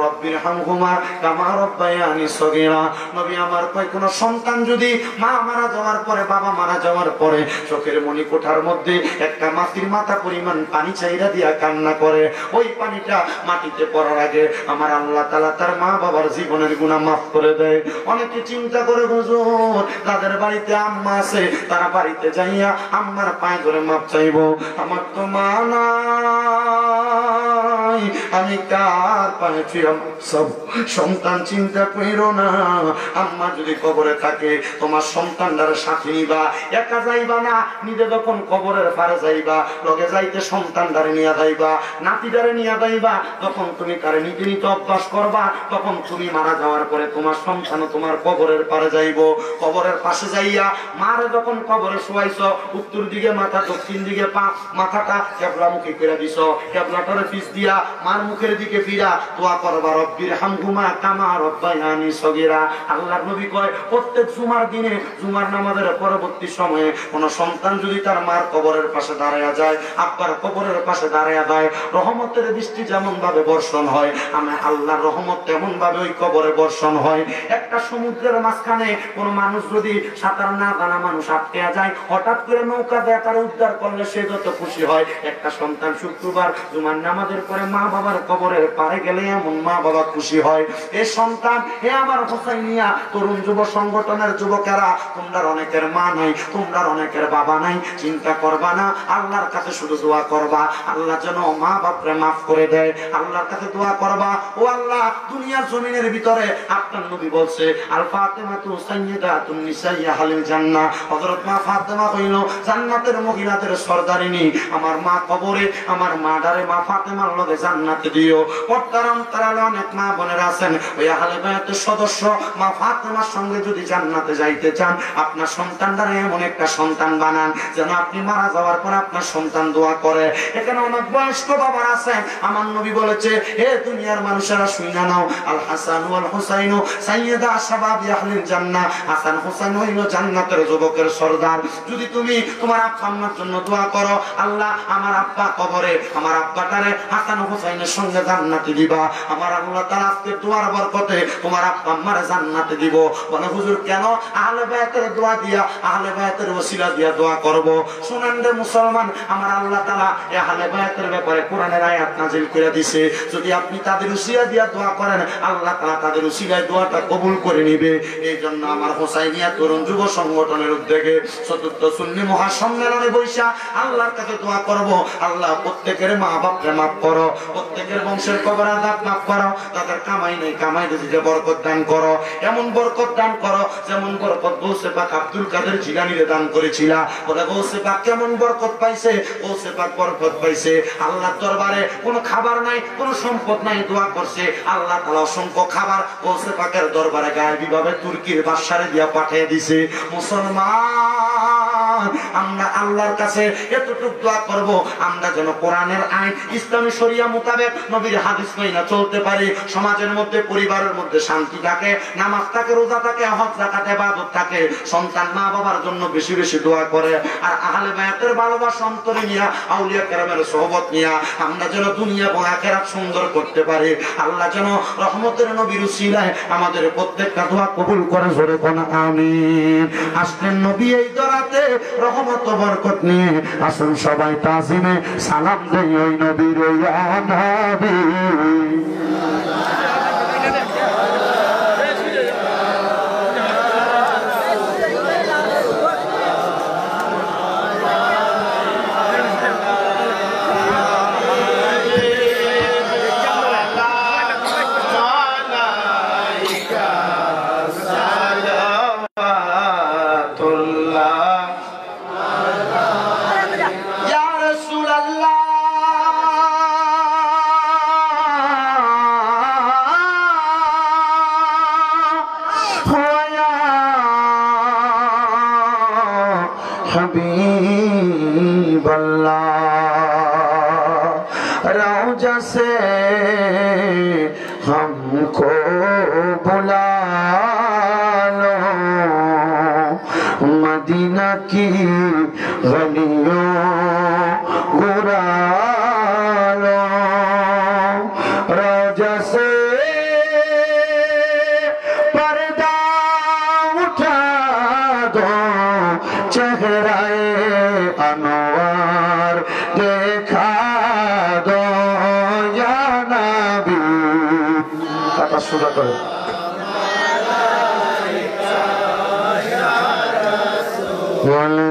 রব্বির হামহুমা কামা রব্বায়ানি সগীরা। নবী আমার কয় কোন সন্তান যদি মা মারা যাওয়ার পরে, বাবা মারা যাওয়ার পরে চোখের মনি কোঠার মধ্যে একটা মাটির মাথা পরিমাণ পানি চাইরা দিয়া কান্না করে, ওই পানিটা মাটিতে পড়ার আগে আমার আল্লাহ তাআলা তার মা বাবার জীবনের গুনাহ মাফ করে দেয়। অনেকে চিন্তা করে হুজুর যাদের বাড়িতে আম্মা আছে তারা বাড়িতে যাইয়া আম্মার পায়ে ধরে মাপ চাইবো, আমার তো মা নাই, আমি কার পায়ে ছুঁয়ে সব? সন্তান চিন্তা কইরো না, আম্মা যদি কবরে থাকে তোমার সন্তানটার সাথে নিবা, একা যাইবা না। নিজে যখন কবরের পারে যাইবা লগে যাইতে সন্তানটারে নিয়ে যাইবা, নাতিটারে নিয়ে যাইবা। যখন তুমি তারে নিতে নিতে অভ্যাস করবা তখন তুমি মারা যাওয়ার পরে তোমার সন্তান তোমার কবরের পারে যাইব। কবরের পাশে যাইয়া মারে যখন কবরে শোয়াইছ, উত্তর দিকে মাথা, দক্ষিণ দিকে পা, মাথাটা কেবলামুখী করে দিছ, কেবলাটারে পিছ দিয়া মার মুখের দিকে ফিরা দোয়া করবা, রব্বির হামহুমা কামা রব্বায়ানি সগীরা। আল্লাহর নবী কয় প্রত্যেক জুমার দিনে, জুমার নামাজের পরবর্তী সময়ে কোন সন্তান যদি তার মার কবরের পাশে দাঁড়ায়া যায়, আব্বার কবরের পাশে দাঁড়ায়া যায়, রহমতের বৃষ্টি যেমন ভাবে বর্ষণ হয়, আমি আল্লাহর রহমত তেমন ভাবে ওই কবরে বর্ষণ হয়। একটা সমুদ্রের মাঝখানে কোন মানুষ যদি সাঁতার না জানা মানুষ আটকে যায়, হঠাৎ করে নৌকা দিয়ে তার উদ্ধার করলে সে যত খুশি হয়। একটা সন্তান শুক্রবার জুমার নামাজের পরে মা বাবার কবরের পারে গেলে এমন মা বাবা খুশি হয়। এ সন্তান, হে আমার হোসাইনিয়া তরুণ যুব সংগঠনের যুবকেরা, তোমরা অনেকের মা নাই, তোমরা অনেকের বাবা নাই, চিন্তা করবা না, আল্লাহর কাছে শুধু দোয়া করবা আল্লাহ যেন মা বাপরে মাফ করে দেয়। আল্লাহর কাছে দোয়া করবা, ও আল্লাহ দুনিয়ার জমিনের ভিতরে আপনার নবী বলছে আল ফাতিমাতু সাইয়্যিদাতুন নিসাই আহলিল জান্নাহ, হযরত মা ফাতেমা হইল জান্নাতের মহিলাদের সরদারিনী। আমার মা কবরে আমার মা ডারে মা ফাতেমার লগে জান্নাতে দিও। পর্দার তারালে অনেক মা বোনেরা আছেন, ওই আহলে বায়াতের সদস্য মা ফাতেমার সঙ্গে যদি জান্নাতে যাইতে চান, আপনার সন্তানটারে এমন একটা সন্তান বানান যেন আপনি মারা যাওয়ার পর আপনার সন্তান দোয়া করে। এখানে অনেক বয়স্ক বাবা আছেন, আমার নবী বলেছে হে দুনিয়ার মানুষেরা শুইনা নাও, আল হাসান ওয়াল হুসাইন সাইয়্যিদা শাবাবি আহলিল জান্নাহ, হাসান হুসাইন হইল জান্নাতের যুবকের সরদার। যদি তুমি তোমার আব্বা আম্মার জন্য দোয়া করো, আল্লাহ আমার আব্বা কবরে আমার আব্বাটারে হাসান হুসাইনের সঙ্গে জান্নাতে দিবা, আমার আল্লাহ তাআলা আজকে দোয়ার বরকতে তোমার আব্বা আম্মারে জান্নাতে দিব। বলে হুজুর কেন? আহলে বায়াতের দোয়া দিয়া, আহলে বায়াতের ওসিলা দিয়া দোয়া করব। শুনেন রে মুসলমান, আমার আল্লাহ তাআলা এই আহলে বায়াতের ব্যাপারে কোরআনের আয়াত নাযিল করে দিয়েছে, যদি আপনি তাদের ওসিলা দিয়া দোয়া করেন আল্লাহ তাআলা তাদের ওসিলায় দোয়াটা কবুল করে নেবে। এই জন্য আমার হোসাইনিয়া তরুণ যুব সংগঠনের উদ্যোগে চতুর্থ সুন্নি মহাসম্মেলনে বৈশা আল্লাহর কাছে দোয়া করব, আল্লাহ প্রত্যেকের মা বাপকে মাফ করো, প্রত্যেকের বংশের কবর আযাব মাফ করো, তাদের কামাই নেই কামাই রুজিতে বরকত দান করো, এমন বরকত দান করো যেমন বরকত গৌসে পাক আব্দুল কাদের জিলানীরে দান করেছিলা। বলে গৌসে পাক কেমন বরকত পাইছে, গৌসে পাক বরকত পাইছে আল্লাহর দরবারে কোনো খাবার নাই কোনো সম্পদ নাই, দোয়া করছে আল্লাহ তাআলা অসংখ্য খাবার গৌসে পাকের দরবারে গায়েবী ভাবে তুর্কির বাদশারে দিয়া পাঠিয়ে দিছে। মুসলমান আমরা আল্লাহর কাছে এতটুকু দোয়া করব আমরা যেন কোরআনের আইন ইসলামী শরিয়া মোতাবেক নবীর হাদিস মাইনা চলতে পারি, সমাজের মধ্যে পরিবারের মধ্যে শান্তি থাকে, নামাজ থাকে, রোজা থাকে, হজ যাকাত ইবাদত থাকে, সন্তান মা বাবার জন্য বেশি বেশি দোয়া করে, আর আহলে বায়াতের ভালোবাসা অন্তরে নিয়া আউলিয়া কেরামের সোহবত নিয়া আমরা যেন দুনিয়া এবং আখিরাত সুন্দর করতে পারি। আল্লাহ যেন রহমতের নবীর উসিলায় আমাদের প্রত্যেকটা দোয়া কবুল করে, জোরে কোন আমিন। আসলেন নবী এই দরাতে রহমত ও বরকত নিয়ে, আসুন সবাই তাজিমে সালাম দেই ওই নবীর ইয়া নবী। हमको बुला लो मदीना की गलियों घुरा लो, रोजा से पर्दा उठा दो, चेहराए अनवर देखा दो या नबी। कथा सुना करो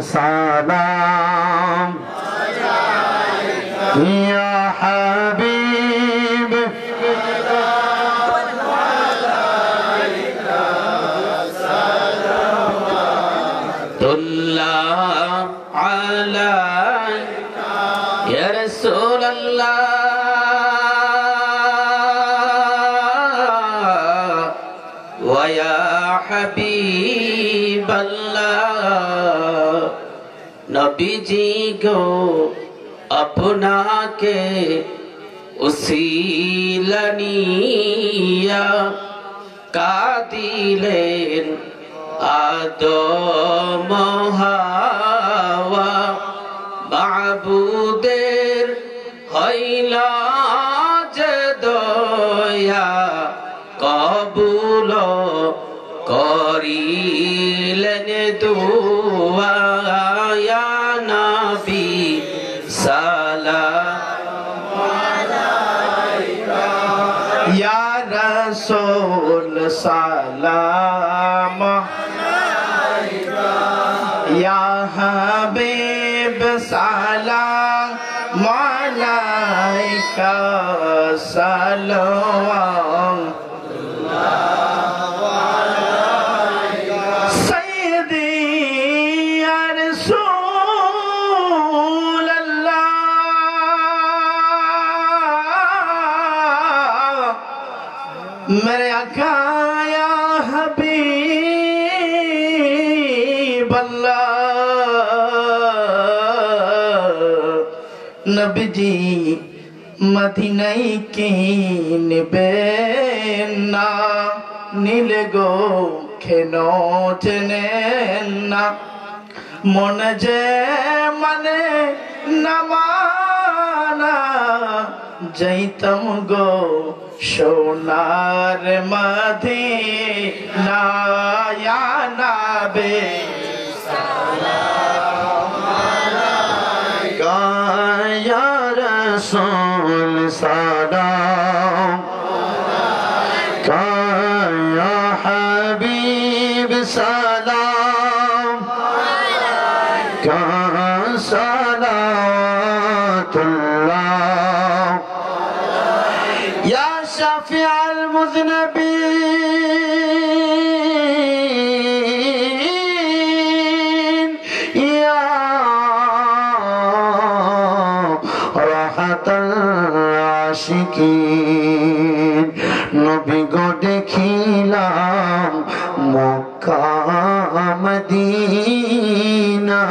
सलाम या हबीब या रसूल अल्लाह व या हबीब अल्लाह। नबीजी गो अपना के उसीलनिया का दिलेन आदम हावा মাবুদের হইলা যে দয়া কবুল করিলেন দুআ ইয়া নবী সালাম আলাইকা ইয়া রাসূল সালাম আলাইকা ইয়া হাবিব সালাম আলাইকা সালাম সাইয়্যিদি ইয়া রাসূল আল্লাহ मेरे आका या हबीब अल्लाह। नबीजी मदीनाय की निबेन ना नीले गो खेनो जनेन ना मन जे मने नमाना जाइतम गो सोनार मदीना या नबी सलाम अलैका या रसूल सलाम अलैका या हबीब सलाम अलैका सलावतुल्लाह আশিকিন নবী গো দেখিলাম মক্কা মদিনা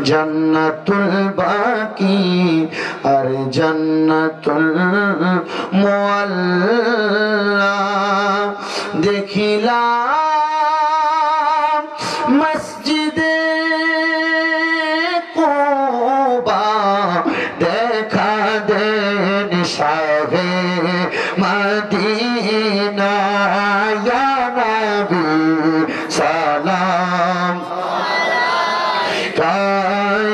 জান্নাতুল বাকি আর জান্নাতুল মুআল্লা দেখিলাম মসজিদে কুবা দেখা দেন শাহে মদিনা ইয়া নবী সালাম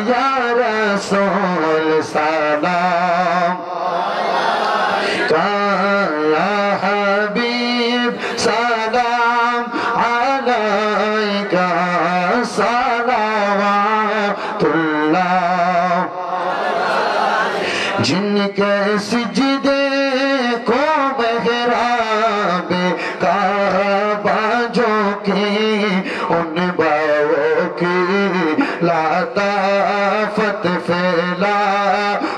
ইয়া রাসূল সালাম ইয়া হাবিব সালাম আলাইকা সালাওয়াতুল্লাহ जिनके सिजदे को मेहराबे काबा जो की उन बाओं की लताफत फैला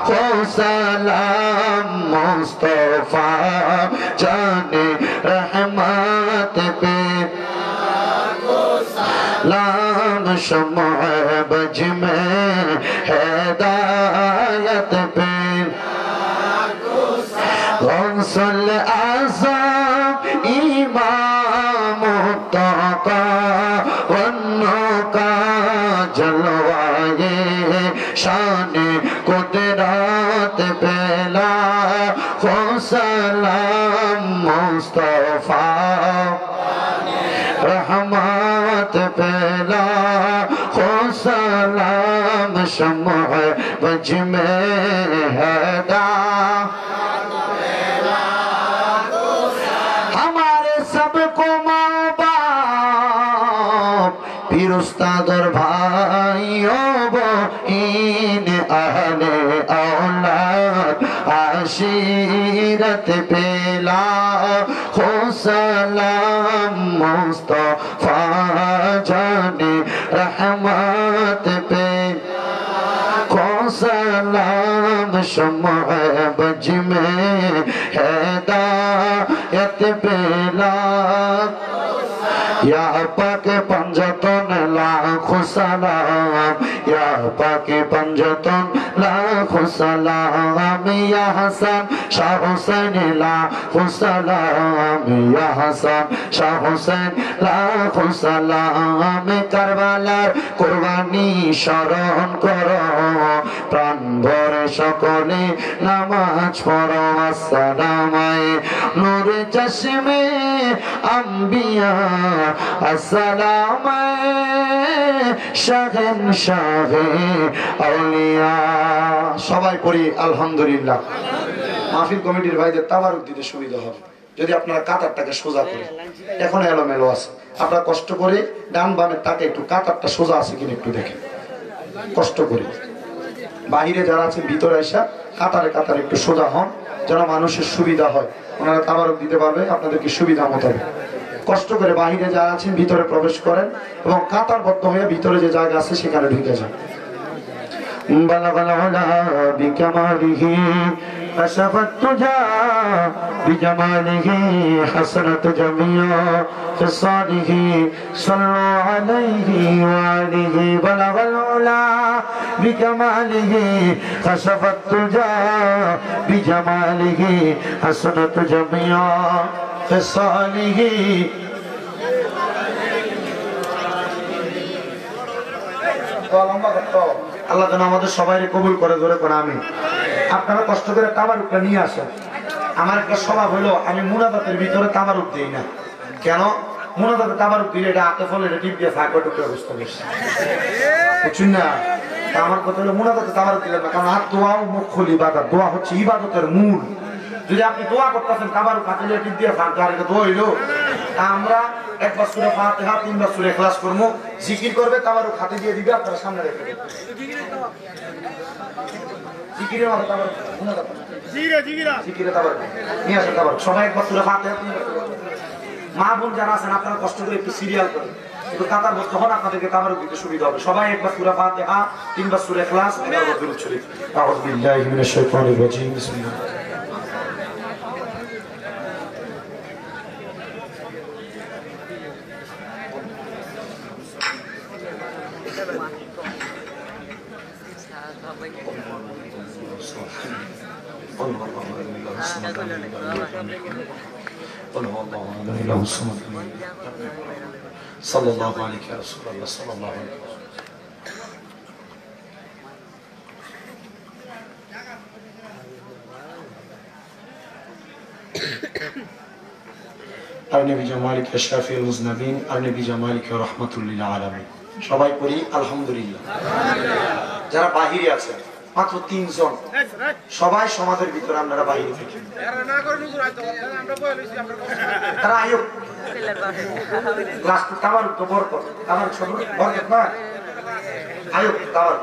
हो सलाम मुस्तफा जाने रहमत पे लाम शम्अ बज में हिदायत पे गौसल आज़म इमाम मुत्तका वन्नो का जलवाए शान कुदरत पेला हो सलाम मुस्तफा रहमत पेला हो सलाम शम्अ बज में हैदा हमारे सबको माँ बाप पीर उस्ताद और भाइयों इन अहले औलाद आशीरत पेला हो सलाम मुस्तफा जाने रहमत पे को सलाम शम्अ बज में हिदायत पेला या पाक पंजतन लाखों सलाम या पाक पंजतन लाखों सलाम या हसन शाह हुसैन लाखों सलाम या हसन शाह हुसैन लाखों सलाम करबालार कुर्बानी शरण करो प्राण भरे सकले नामाज पढ़ो अस्सलाम नूर चश्मे अंबिया अस्सलाम শাহে আউলিয়া সবাই পড়ি আলহামদুলিল্লাহ। মাহফিল কমিটির ভাইদের তাবারুক দিতে সুবিধা হবে যদি আপনারা কাতারটাকে সোজা করে, এখন এলোমেলো আছে, আপনারা কষ্ট করে ডান বামের তাকে একটু কাতারটা সোজা আছে কিনা একটু দেখেন, কষ্ট করে। বাহিরে যারা আছেন ভিতরে এসে কাতারে কাতারে একটু সোজা হন যেন মানুষের সুবিধা হয়, ওনারা তাবারুক দিতে পারবে আপনাদেরকে সুবিধা মোতাবেক। কষ্ট করে বাহিরে যারা আছেন ভিতরে প্রবেশ করেন এবং কাতারবদ্ধ হয়ে ভিতরে যে জায়গা আছে সেখানে ঢুকে যান। বালাগাল উলা বিকামালিহি কাশাফাত তুজা বিজামালিহি হাসানাত জামিয়া ফিসালিহি সাল্লু আলাইহি ওয়া আলিহি বালাগাল উলা বিকামালিহি কাশাফাত তুজা বিজামালিহি হাসানাত জামিয়া ফিসালিহি। আল্লাহ যেন আমাদের সবাই কবুল করে, ধরে করে আমি। আপনারা কষ্ট করে তাবারুকটা নিয়ে আসেন। আমার একটা স্বভাব হলো আমি মুনাজাতের ভিতরে তাবারুক দিই না। কেন? মুনাজাতে তাবারুক দিলে এটা হাতে ফলে এটা টিপ দিয়ে ফাঁকা টুকরে অবস্থা বেশি, বুঝছেন না? আমার কথা হলো মুনাজাতে তাবারুক দিলেন না, কারণ হাত দোয়া ও মুখ খুলি ইবাদত। দোয়া হচ্ছে ইবাদতের মূল। যদি আপনি দোয়া করতেছেন তাবারুক হাতে টিপ দিয়ে ফাঁকা, আর এটা দোয়া হইলো। আমরা একবার সূরা ফাতিহা, তিনবার সূরা ইখলাস করবো, জিকির করবে, তাবারুক হাতে দিয়ে দিবে, আপনারা সামনে রেখে দেবেন। জিকিরের মাঝে তাবারুক, জিকিরে তাবারুক নিয়ে আসেন। তাবারুক সবাই একবার সূরা ফাতিহা, মা বোন যারা আছেন আপনারা কষ্ট করে একটু সিরিয়াল করেন, একটু কাতারবদ্ধ হন, আপনাদেরকে তাবারুক দিতে সুবিধা হবে। সবাই একবার সূরা ফাতিহা, তিনবার সূরা ইখলাস, তিনবার দুরূদ শরীফ। আউযু বিল্লাহি মিনাশ শাইতানির রাজীম। বিসমিল্লাহ। قل هو الله احد اله الصمد صلى الله عليك يا رسول الله صلى الله عليه وسلم أرنبي جمالك يا شافي المذنبين أرنبي جمالك يا رحمة للعالمين সবাই পড়ি আলহামদুলিল্লাহ যারা বাহিরে আছেন মাত্র 3 জন সবাই সমাজের ভিতরে আপনারা বাহিরে থাকেন তারা আয়ো লাস্ট তাবার তো বরকত তাবার ছোট বরকত না আয়ো তাবার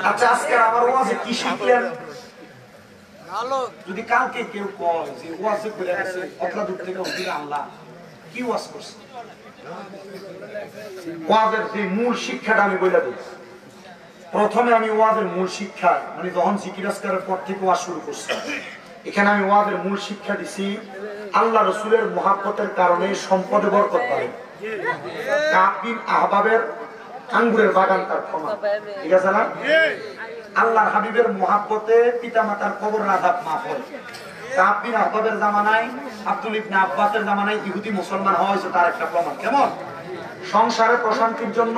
আচ্ছা আজকে আমার ওয়াজে কি শিখলেন ভালো যদি কালকে কেউ কয় যে ওয়াজে করে গেছে অতলা দূর থেকে উঠে আল্লাহ কি ওয়াজ করছে ওয়াজের যে মূল শিক্ষাটা আমি বলে দিই প্রথমে আমি ওয়াজের মূল শিক্ষা মানে যখন জিকির আজকারের পর থেকে ওয়াজ শুরু করছি এখানে আমি ওয়াজের মূল শিক্ষা দিছি আল্লাহ রাসূলের মহব্বতের কারণে সম্পদে বরকত বাড়ে কাব বিন আহবাবের আঙ্গুরের বাগান তার প্রমাণ ঠিক আছে না আল্লাহর হাবিবের মহব্বতে পিতামাতার কবর আযাব মাফ হয় কাব বিন আহবাবের জামানায় আব্দুল ইবনে আব্বাসের জামানায় ইহুদি মুসলমান হওয়া হয়েছে তার একটা প্রমাণ কেমন সংসারে প্রশান্তির জন্য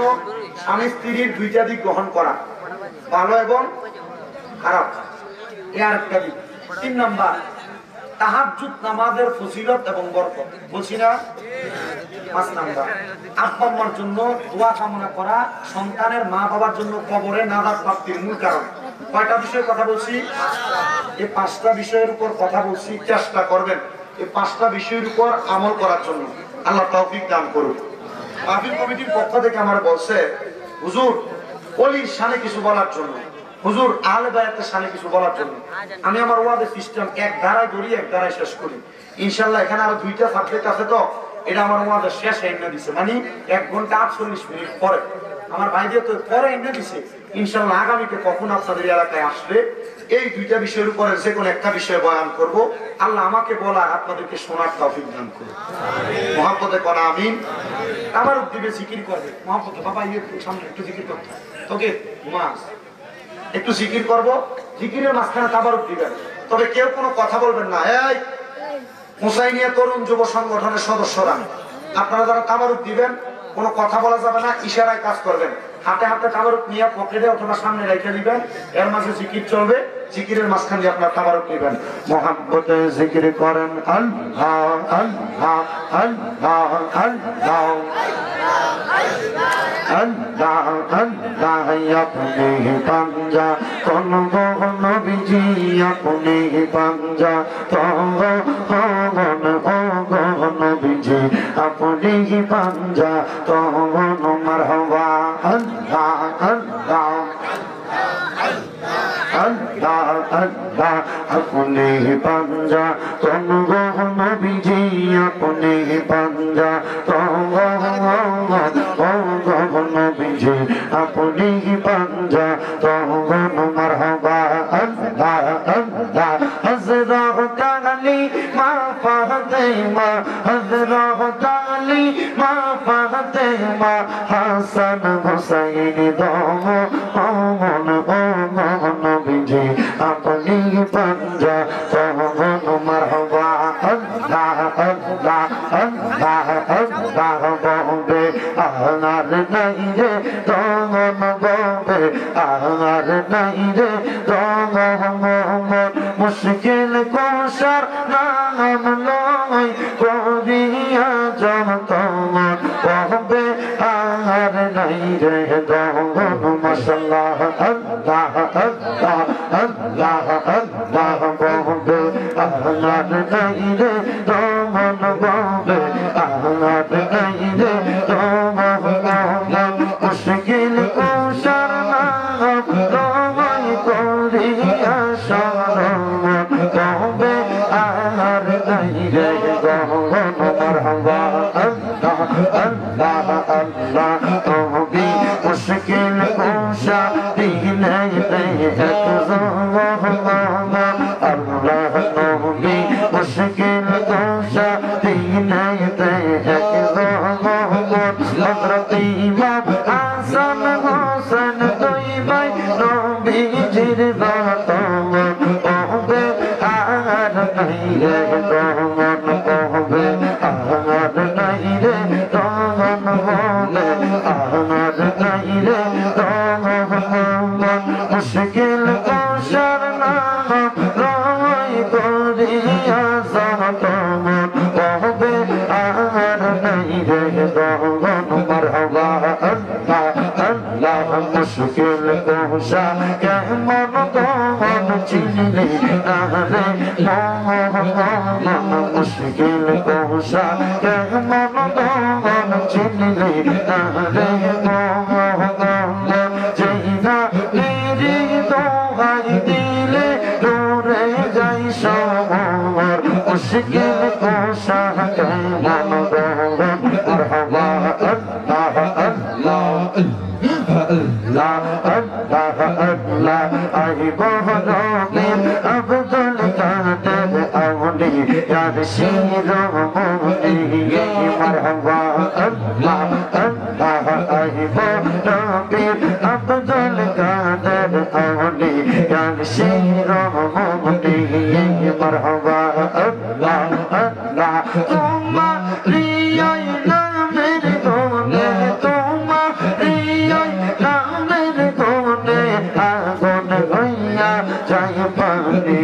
স্বামী স্ত্রীর দুইটা দিক গ্রহণ করা ভালো এবং খারাপ এর একটা দিক 3 নাম্বার তাহাজ্জুদ নামাজের ফজিলত এবং বরকত বলছি না 5 নাম্বার আব্বা আম্মার জন্য দোয়া কামনা করা সন্তানের মা বাবার জন্য কবরে নাজাত প্রাপ্তির মূল কারণ কয়টা বিষয়ে কথা বলছি এই 5টা বিষয়ের উপর কথা বলছি চেষ্টা করবেন এই 5টা বিষয়ের উপর আমল করার জন্য আল্লাহ তৌফিক দান করুন মাহফিল কমিটির পক্ষ থেকে আমার বলছে হুজুর ওলির শানে কিছু বলার জন্য হুজুর আহলে বায়াতের শানে কিছু বলার জন্য আমি আমার ওয়াজের সিস্টেম এক ধারায় ধরি এক ধারায় শেষ করি ইনশাআল্লাহ এখানে আরো 2টা সাবজেক্ট আছে তো এটা আমার ওয়াজের শেষ এনে দিছে মানে 1 ঘন্টা 48 মিনিট পরে আমার ভাই দিয়ে তো পরে এনে দিছে ইনশাআল্লাহ আগামীতে কখন আপনাদের এলাকায় আসবে এই 2টা বিষয়ের উপরে যে কোন একটা বিষয় বয়ান করব আল্লাহ আমাকে বলা আপনাদেরকে শোনার তৌফিক দান করুন আমিন মহব্বতে কোন আমিন আমার দিবে জিকির করবে মহব্বতে বাবা একটু সামনে একটু জিকির করতে তোকে মাস একটু জিকির করব জিকিরের মাঝখানে তাবারুক দিবেন তবে কেউ কোনো কথা বলবেন না এই মুসাইনিয়া তরুণ যুব সংগঠনের সদস্যরা আপনারা যারা তাবারুক দিবেন কোনো কথা বলা যাবে না ইশারায় কাজ করবেন হাতে হাতে তাবারুক নিয়ে পকেটে অথবা সামনে রেখে দিবেন এর মাঝে জিকির চলবে জিকিরের মাঝখানে দিয়ে আপনার তাবারুক নেবেন মুহাব্বতে জিকির করেন আল্লাহ আল্লাহ আল্লাহ আল্লাহ আল্লাহ আল্লাহ আপনি পাঞ্জা কোন নবীজি আপনি পাঞ্জা তগন ও নবীজি আপনি পাঞ্জা তগন মারহাবা আল্লাহ আল্লাহ আল্লাহ আল্লাহ আপনি পাঞ্জা কোন নবীজি আপনি পাঞ্জা তগন নবীজি আপনি পাঞ্জা তগন মারহাবা আল্লাহ আল্লাহ হযরত আলী মা ফাতেমা হযরত আলী মা ফাতেমা হাসান হুসাইন দম অমন নবীজি আপনি পাঞ্জা তগন মারহাবা আল্লাহ আল্লাহ আল্লাহ আল্লাহ ববে আনার নাই রে তগন ববে আনার নাই রে তগন মুশকিল কোশার নাম লই করিয়া জমতগন ববে আনার নাই রে তগন মাশাআল্লাহ আল্লাহ আল্লাহ আল্লাহ আল্লাহ ববে আনার নাই রে তগন ববে আনার নাই রে তগন মুশকিল কোশার নাম লই করিয়া শরণ ববে আনার নাই রে তগন মারহাবা আল্লাহ আল্লাহ আল্লাহ তবে মুশকিল কোশা দিনে এক আল্লাহ নবী মুশকিল কোশা দিনে এক হযরত ইমাম হাসান হোসেন দুই ভাই নবীজির বাতন ওবে আর কোষা কেমন গহন চিনলি না রে মন মুশকিল কোষা কেমন গহন চিনলি না রে যেই না মেরি দোহাই দিলে দূরে যাই শহর মুশকিল কোষা কেমন গহন মারহাবা আল্লাহ আল্লাহ Allah, Allah, Allah, I bohramin Abdul Qadir Awli Ya Rashid Muni Marhaba Allah, Allah, I bohramin Abdul Qadir Awli Ya Rashid Muni Marhaba Allah, Allah, Tuma Riyai Namer Done Tuma Riyai Namer Done Agon Goya Jai Pani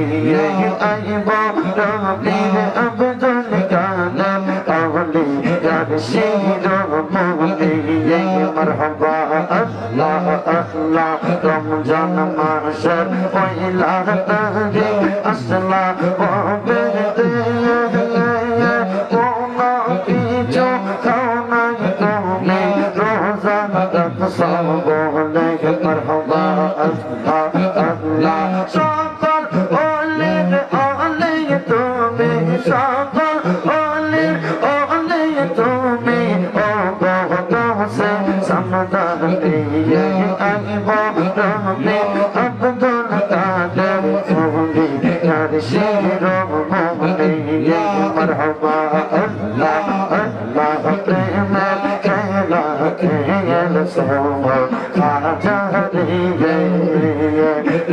Aibo Rabin Abdul Qadir Awli Ya Rashid Muni Marhaba Allah, Allah, Ramzan Mahshar Waila Tahdi Asla Wa Bihdi مرحبا الله الله شكر أولي أولي تومي شكر أولي أولي تومي أبوه سے سمدانی أيبو ربي عبد القادر أولي يرشد مولي مرحبا الله الله قيمة كلا كيل سوما خاجا ريجي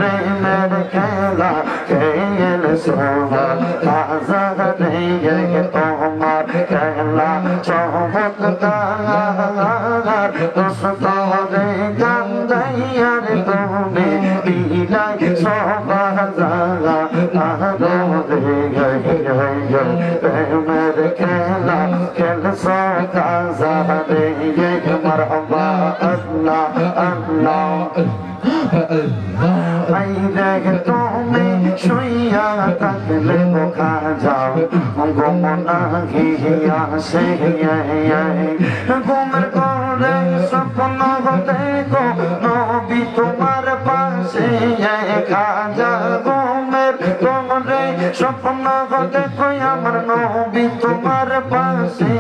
ريمر كلا كيل سوما خاجا ريجي تومار كلا شومت دار دوستار جنديار تومي بيلاي سوما زاغا آدو ريجي ريمر كلا كيل سوما زاغا مرحبا الله الله আইরে তুমি শুইয়া থাকলে খা যাও গোমনা ঘিয়া সে ঘুমের করে স্বপ্ন দেখো নবী তোমার পাশে খা যা ঘুমের করে স্বপ্ন দেখো আমার নবী তোমার পাশে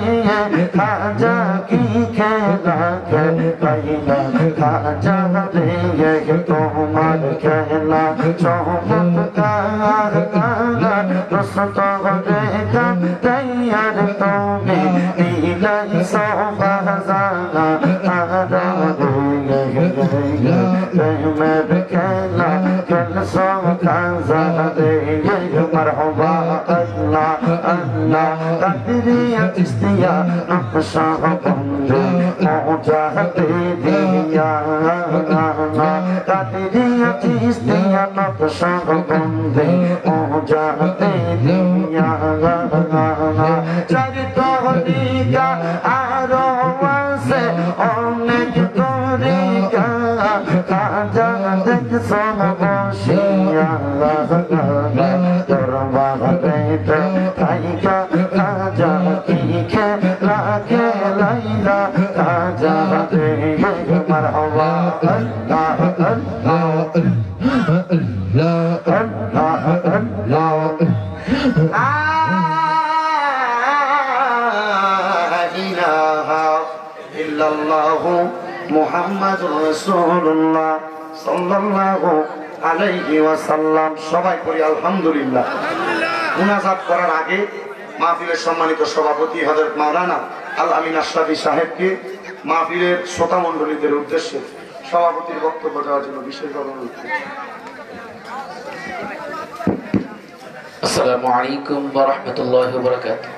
খা যা কি খেলা খেলাইলা খা যা রে তোমার খেলা চমৎকার রসত রে কার তুমি নীলাই সবাজানা প্রেমের খেলা খেল সকাজা রে মারহাবা আল্লাহ আল্লাহ কাদরিয়া চিস্তিয়া নকশা বন্ধু মোজাতে দিয়া কাদরিয়া চিস্তিয়া নকশা বন্ধু মোজাতে দিয়া চারিতরিকা আরো আছে অনেক তরিকা কাজা দেখ সোন বসিয়া দরবারে থাইকা কাজা কি খেলা খেলাইলা কাজা রে মারহাবা আল্লাহ আল্লাহ আল্লাহ আল্লাহ লা ইলাহা ইল্লাল্লাহু মুহাম্মাদুর রাসূলুল্লাহ সাল্লাল্লাহু আলাইহি ওয়াসাল্লাম। সবাই পড়ি আলহামদুলিল্লাহ। মুনাজাত করার আগে মাহফিলের সম্মানিত সভাপতি হযরত মাওলানা আল আমিন আশরাফি সাহেবকে মাহফিলের শ্রোতা মণ্ডলীদের উদ্দেশ্যে সভাপতির বক্তব্য দেওয়ার জন্য বিশেষভাবে অনুরোধ করছি। আসসালামু আলাইকুম ওয়া রাহমাতুল্লাহি ওয়া বারাকাতুহু।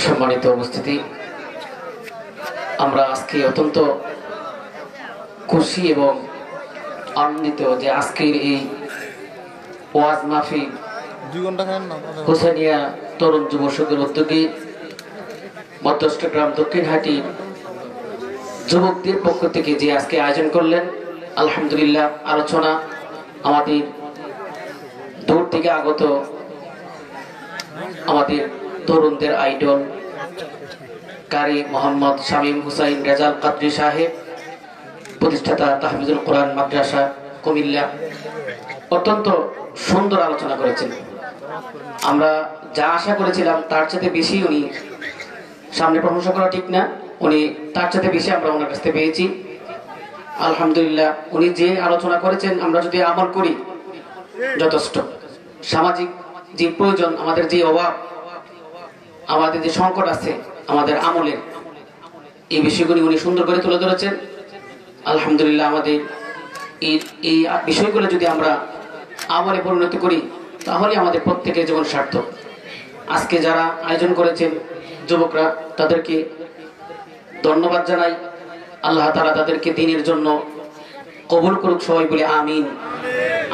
সম্মানিত উপস্থিতি, আমরা আজকে অত্যন্ত খুশি এবং আনন্দিত যে আজকের এই ওয়াজ মাহফিল হোসেনিয়া তরুণ যুব সংঘের উদ্যোগে মধ্যস্থগ্রাম দক্ষিণহাটি যুবকদের পক্ষ থেকে যে আজকে আয়োজন করলেন, আলহামদুলিল্লাহ আলোচনা আমাদের দূর থেকে আগত আমাদের তরুণদের আইডল কারি মোহাম্মদ শামীম হুসাইন রেজাল কাদরি সাহেব, প্রতিষ্ঠাতা তাহফিজুল কোরআন মাদ্রাসা কুমিল্লা, অত্যন্ত সুন্দর আলোচনা করেছেন। আমরা যা আশা করেছিলাম তার চেয়ে বেশি উনি, সামনে প্রশংসা করা ঠিক না, উনি তার চেয়ে বেশি আমরা ওনার কাছ থেকে পেয়েছি। আলহামদুলিল্লাহ উনি যে আলোচনা করেছেন আমরা যদি আমল করি যথেষ্ট। সামাজিক যে প্রয়োজন, আমাদের যে অভাব, আমাদের যে সংকট আছে আমাদের আমলের, এই বিষয়গুলি উনি সুন্দর করে তুলে ধরেছেন। আলহামদুলিল্লাহ আমাদের এই বিষয়গুলো যদি আমরা আমলে পরিণত করি তাহলে আমাদের প্রত্যেকের জীবন সার্থক। আজকে যারা আয়োজন করেছেন যুবকরা, তাদেরকে ধন্যবাদ জানাই। আল্লাহ তাআলা তাদেরকে দ্বীনের জন্য কবুল করুক, সবাই বলে আমিন।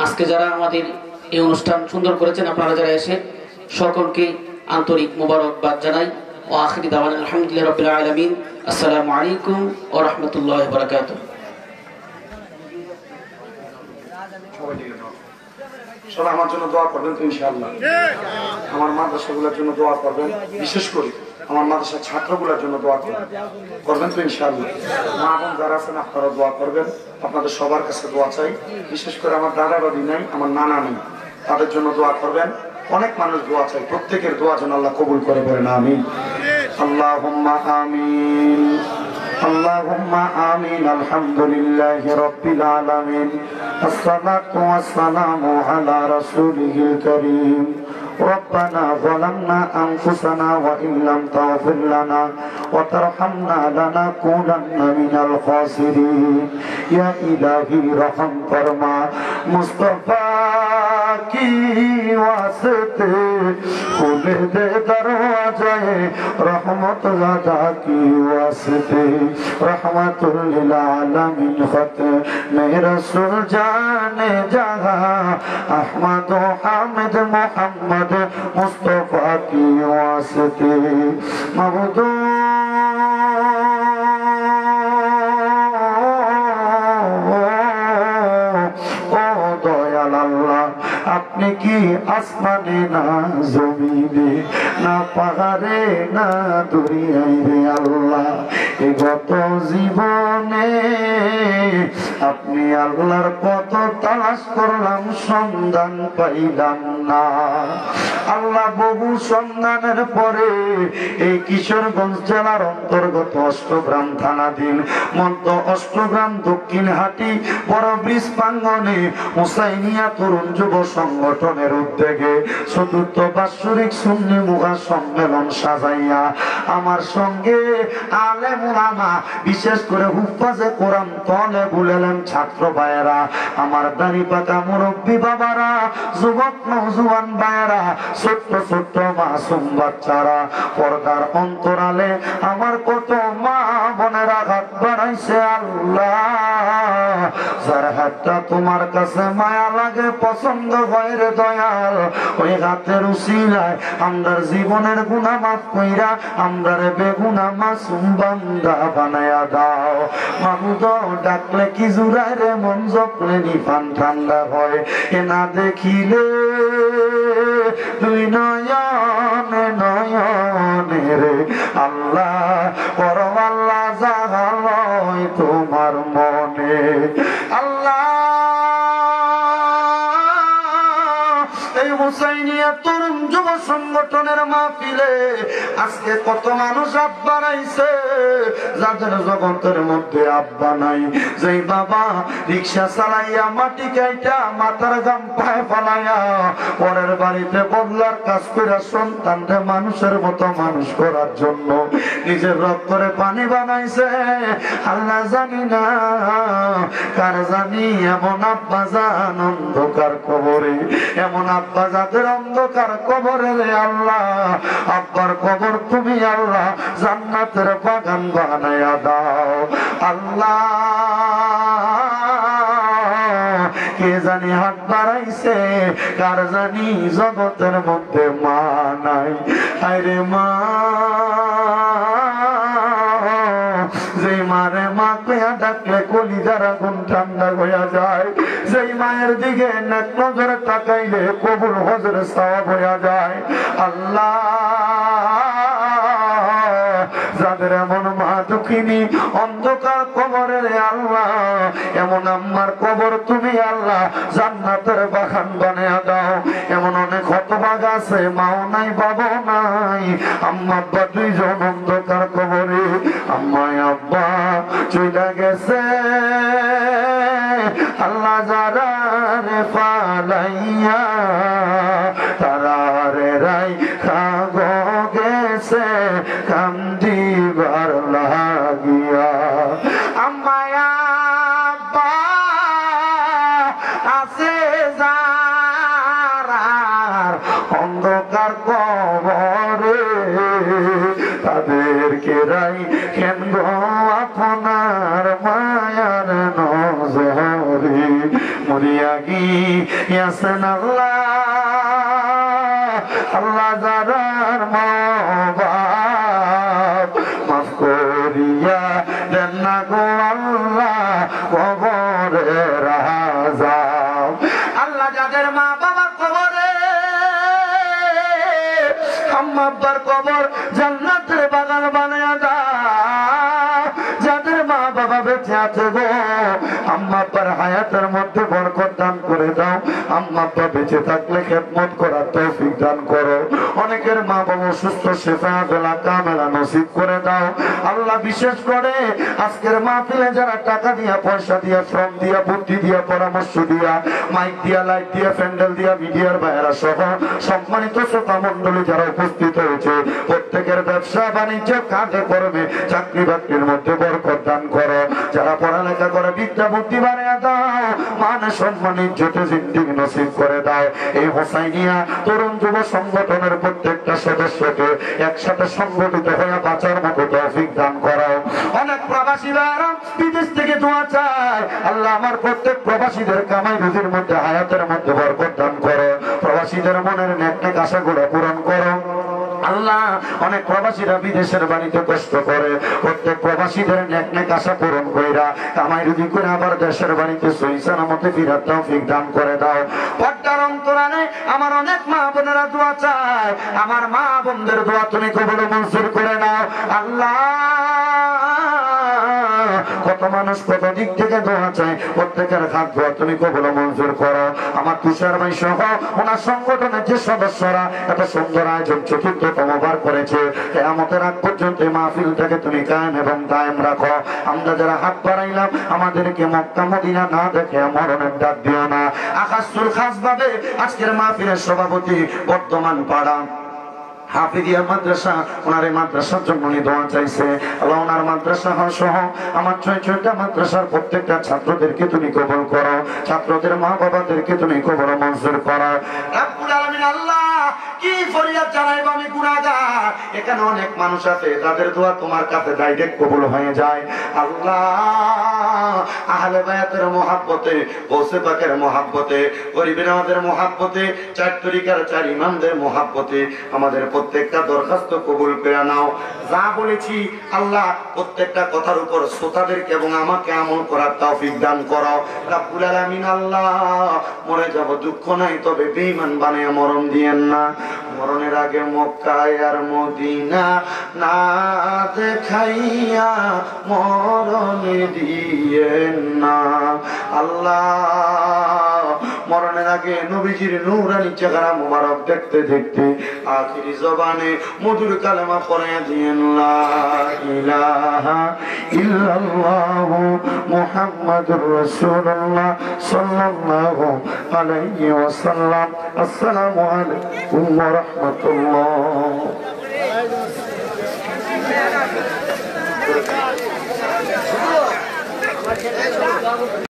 আজকে যারা আমাদের এই অনুষ্ঠান সুন্দর করেছেন, আপনারা যারা এসে সকলকে আন্তরিক মোবারকবাদ জানাই। ও আখিরি দাওয়ানা আলহামদুলিল্লাহি রাব্বিল আলামিন। আসসালামু আলাইকুম ওয়া রাহমাতুল্লাহি ওয়া বারাকাতুহু। সবাই আমার জন্য দোয়া করবেন তো ইনশাআল্লাহ। আমার মাদ্রাসাগুলোর জন্য দোয়া করবেন, বিশেষ করে আমার মাদ্রাসার ছাত্রগুলোর জন্য দোয়া করবেন তো ইনশাআল্লাহ। মা বোন যারা আছেন আপনারা দোয়া করবেন, আপনাদের সবার কাছে দোয়া চাই। বিশেষ করে আমার দাদা দাদি নাই, আমার নানা নেই, তাদের জন্য দোয়া করবেন। অনেক মানুষ দোয়া চাই, প্রত্যেকের দোয়া যেন আল্লাহ কবুল করে বলেন আমিন। আল্লাহুম্মা আমিন, আল্লাহুম্মা আমিন। আলহামদুলিল্লাহি রাব্বিল আলামিন, আসসালাতু ওয়াসসালামু আলা রাসূলিল কারীম। ربنا ظلمنا أنفسنا وإن لم تغفر لنا وترحمنا لنكونن من الخاسرين। يا إلهي رحم فرما मुस्तफा की वास्ते खोल दे दरवाज़े रहमत ज़ादा की वास्ते रहमतुल लिल आलमीन खत में रसूल जाने जहाँ अहमद हामिद मोहम्मद मुस्तफा की वास्ते मबदू আপনি কি আসমানে না জমিনে না পাহাড়ে না দরিয়ায় রে আল্লাহ, এই গত জীবনে আপনি আল্লাহর কত তালাশ করলাম সন্ধান পাইলাম না। আল্লাহ বহু সন্ধানের পরে এই কিশোরগঞ্জ জেলার অন্তর্গত অষ্টগ্রাম থানাধীন মধ্য অষ্টগ্রাম দক্ষিণ হাটি বড় ব্রিজ প্রাঙ্গনে হুসাইনিয়া তরুণ যুব সংগঠনের উদ্যোগে চতুর্থ বাৎসরিক সুন্নি মুগা সম্মেলন সাজাইয়া আমার সঙ্গে আলেম উলামা, বিশেষ করে হুফাজে কোরআন তলেবুল ইলম ছাত্র ভাইয়েরা, আমার দাড়ি পাকা মুরব্বী বাবারা, যুবক নওজোয়ান ভাইয়েরা, ছোট্ট ছোট্ট মাসুম বাচ্চারা, পর্দার অন্তরালে আমার কত মা বোনেরা হাত বাড়াইছে। আল্লাহ, যার হাতটা তোমার কাছে মায়া লাগে, পছন্দ হয় রে দয়াল, ওই হাতের উসিলায় আমরার জীবনের গুনাহ মাফ কইরা আমরারে বেগুনাহ মাসুম বান্দা বানায়া দাও। মাহমুদ ডাকলে কি জুড়ায় রে মন, জপলে নিফান ঠান্ডা হয়, এ না দেখিলে তুই নয়নে নয়নে রে আল্লাহ, পরম আল্লাহ জাগালয় তোমার মনে। আল্লাহ, এই হুসাইনিয়া তরুণ যুব সংগঠনের মাহফিলে আজকে কত মানুষ আব্বা নাইছে, যাদের জগতের মধ্যে আব্বা নাই, যেই বাবা রিক্সা চালাইয়া মাটি কাইটা মাথার গাম পায়ে ফালাইয়া পরের বাড়িতে বদলার কাজ করে সন্তানকে মানুষের মতো মানুষ করার জন্য নিজের রক্তরে পানি বানাইছে। আল্লাহ জানি না কার জানি এমন আব্বা জান অন্ধকার কবরে, এমন আব্বা যাদের অন্ধকার কবরে রে আল্লাহ, আব্বার কবর তুমি আল্লাহ জান্নাতের বাগান বানায়া দাও। আল্লাহ, কে জানি হাত বাড়াইছে, কার জানি জগতের মধ্যে মা নাই। আরে মা, যে মারে মা কইয়া ডাকলে কলিজার আগুন ঠান্ডা হইয়া যায়। যেই মায়ের দিকে নেক নজরে তাকাইলে কবুল হজরে সওয়াব হইয়া যায়। আল্লাহ, যাদের এমন মা দুঃখিনী অন্ধকার কবরের আল্লাহ, এমন আম্মার কবর তুমি আল্লাহ জান্নাতের বাগান বানিয়ে দাও। এমন অনেক হতভাগা আছে, মাও নাই বাবাও নাই, আম্মা আব্বা দুইজন অন্ধকার কবরে। আম্মা আব্বা চলে গেছে আল্লাহ যারা রে পালাইয়া, তারা রে রাই খাগ গেছে কান্দিবার লাগিয়া। আম্মা আব্বা আছে যারা অন্ধকার কবরে, তাদেরকে রাই কেন আপনার মায়ার নজরে। মরিয়া গিয়াছেন আল্লাহ, আল্লাহ যারার মা বাপ মাফ করিয়া দেন না গো আল্লাহ কবরের আযাব। আল্লাহ যাদের মা বাবা কবরে, আম্মা আব্বার কবর জান্নাতের বাগান বানায়া দাও। যাদের মা বাবা বেঁচে আছে গো, আম্মা আব্বার হায়াতের মধ্যে বরকত দান করে দাও। আম্মা আব্বা বেঁচে থাকলে খেদমত করার তৌফিক দান করো। অনেকের মা বাবা সুস্থ শেফা বেলা কামেলা নসিব করে দাও। আল্লাহ বিশেষ করে আজকের মাহফিলে যারা টাকা দিয়া, পয়সা দিয়া, শ্রম দিয়া, বুদ্ধি দিয়া, পরামর্শ দিয়া, মাইক দিয়া, লাইট দিয়া, প্যান্ডেল দিয়া, মিডিয়ার বাইরা সহ সম্মানিত শ্রোতা মন্ডলী যারা উপস্থিত হয়েছে, প্রত্যেকের ব্যবসা বাণিজ্য কাজে কর্মে চাকরি বাকরির মধ্যে বরকত দান করো। যারা পড়ালেখা করে বিদ্যা বুদ্ধি বাড়িয়ে দাও, মান সম্মান ইজ্জতে জিন্দেগি নসিব করে দাও। এই হোসাইনিয়া তরুণ যুব সংগঠনের প্রত্যেকটা সদস্যকে একসাথে সংগঠিত হয়ে বাঁচার মতো তৌফিক দান করো। অনেক প্রবাসী ভাইরা বিদেশ থেকে দোয়া চায়, আল্লাহ আমার প্রত্যেক প্রবাসীদের কামাই রুজির মধ্যে হায়াতের মধ্যে বরকত দান করো। প্রবাসীদের মনের নেক নেক আশাগুলো পূরণ করো। আল্লাহ অনেক প্রবাসীরা বিদেশের বাড়িতে কষ্ট করে, প্রত্যেক প্রবাসীদের নেক নেক আশা পূরণ কইরা কামাই রুজি করে আবার দেশের বাড়িতে সহিসানা মতে ফিরার তৌফিক দান করে দাও। পর্দার অন্তরালে আমার অনেক মা বোনেরা দোয়া চায়, আমার মা বোনদের দোয়া তুমি কবুল মঞ্জুর করে নাও। আল্লাহ কত মানুষ কত দিক থেকে দোয়া চায়, প্রত্যেকের হাত দোয়া তুমি কবুল মঞ্জুর করো। আমার তুষার ভাই সহ ওনার সংগঠনের যে সদস্যরা এত সুন্দর আয়োজন চতুর্থতম বার করেছে, কিয়ামতের আগ পর্যন্ত মাহফিলটাকে তুমি কায়েম এবং দায়েম রাখো। আমরা যারা হাত বাড়াইলাম আমাদেরকে মক্কা মদিনা না দেখে মরণের ডাক দিও না। আকাশুল খাস ভাবে আজকের মাহফিলের সভাপতি বর্তমান পাড়া হাফিজিয়া মাদ্রাসা, ওনার এই মাদ্রাসার জন্য দোয়া চাইছে। আল্লাহ ওনার মাদ্রাসা সহ আমার ৬টা মাদ্রাসার প্রত্যেকটা ছাত্রদেরকে তুমি কবুল করো, ছাত্রদের মা বাবাদেরকে তুমি কবুল মঞ্জুর করো। রব্বুল আলামিন আল্লাহ কি ফরিয়াদ জানাইব, আমি গুনাহগার। এখানে অনেক মানুষ আছে যাদের দোয়া তোমার কাছে ডাইরেক্ট কবুল হয়ে যায়। আল্লাহ আহলে বায়াতের মহব্বতে, গৌসে পাকের মহব্বতে, গরিবের আমাদের মহব্বতে, চার তরিকার চার ইমামদের মহব্বতে আমাদের প্রত্যেকটা দরখাস্ত কবুল করে নাও। যা বলেছি আল্লাহ প্রত্যেকটা কথার উপর শ্রোতাদেরকে এবং আমাকে আমল করার তৌফিক দান করো। রব্বুল আলামিন আল্লাহ মরে যাব দুঃখ নাই, তবে বেঈমান বানায়া মরণ দিয়েন না। মরণের আগে মক্কা আর মদিনা না দেখাইয়া মরণ দিয়েন না। আল্লাহ মরণের আগে নবীজির নূরানি চেহারা মুবারক দেখতে দেখতে আখিরি জবানে মধুর কালেমা পড়ে দিয়েন, লা ইলাহা ইল্লাল্লাহু মুহাম্মাদুর রাসূলুল্লাহ সাল্লাল্লাহু আলাইহি ওয়াসাল্লাম। আসসালামু আলাইকুম ওয়া রাহমাতুল্লাহ।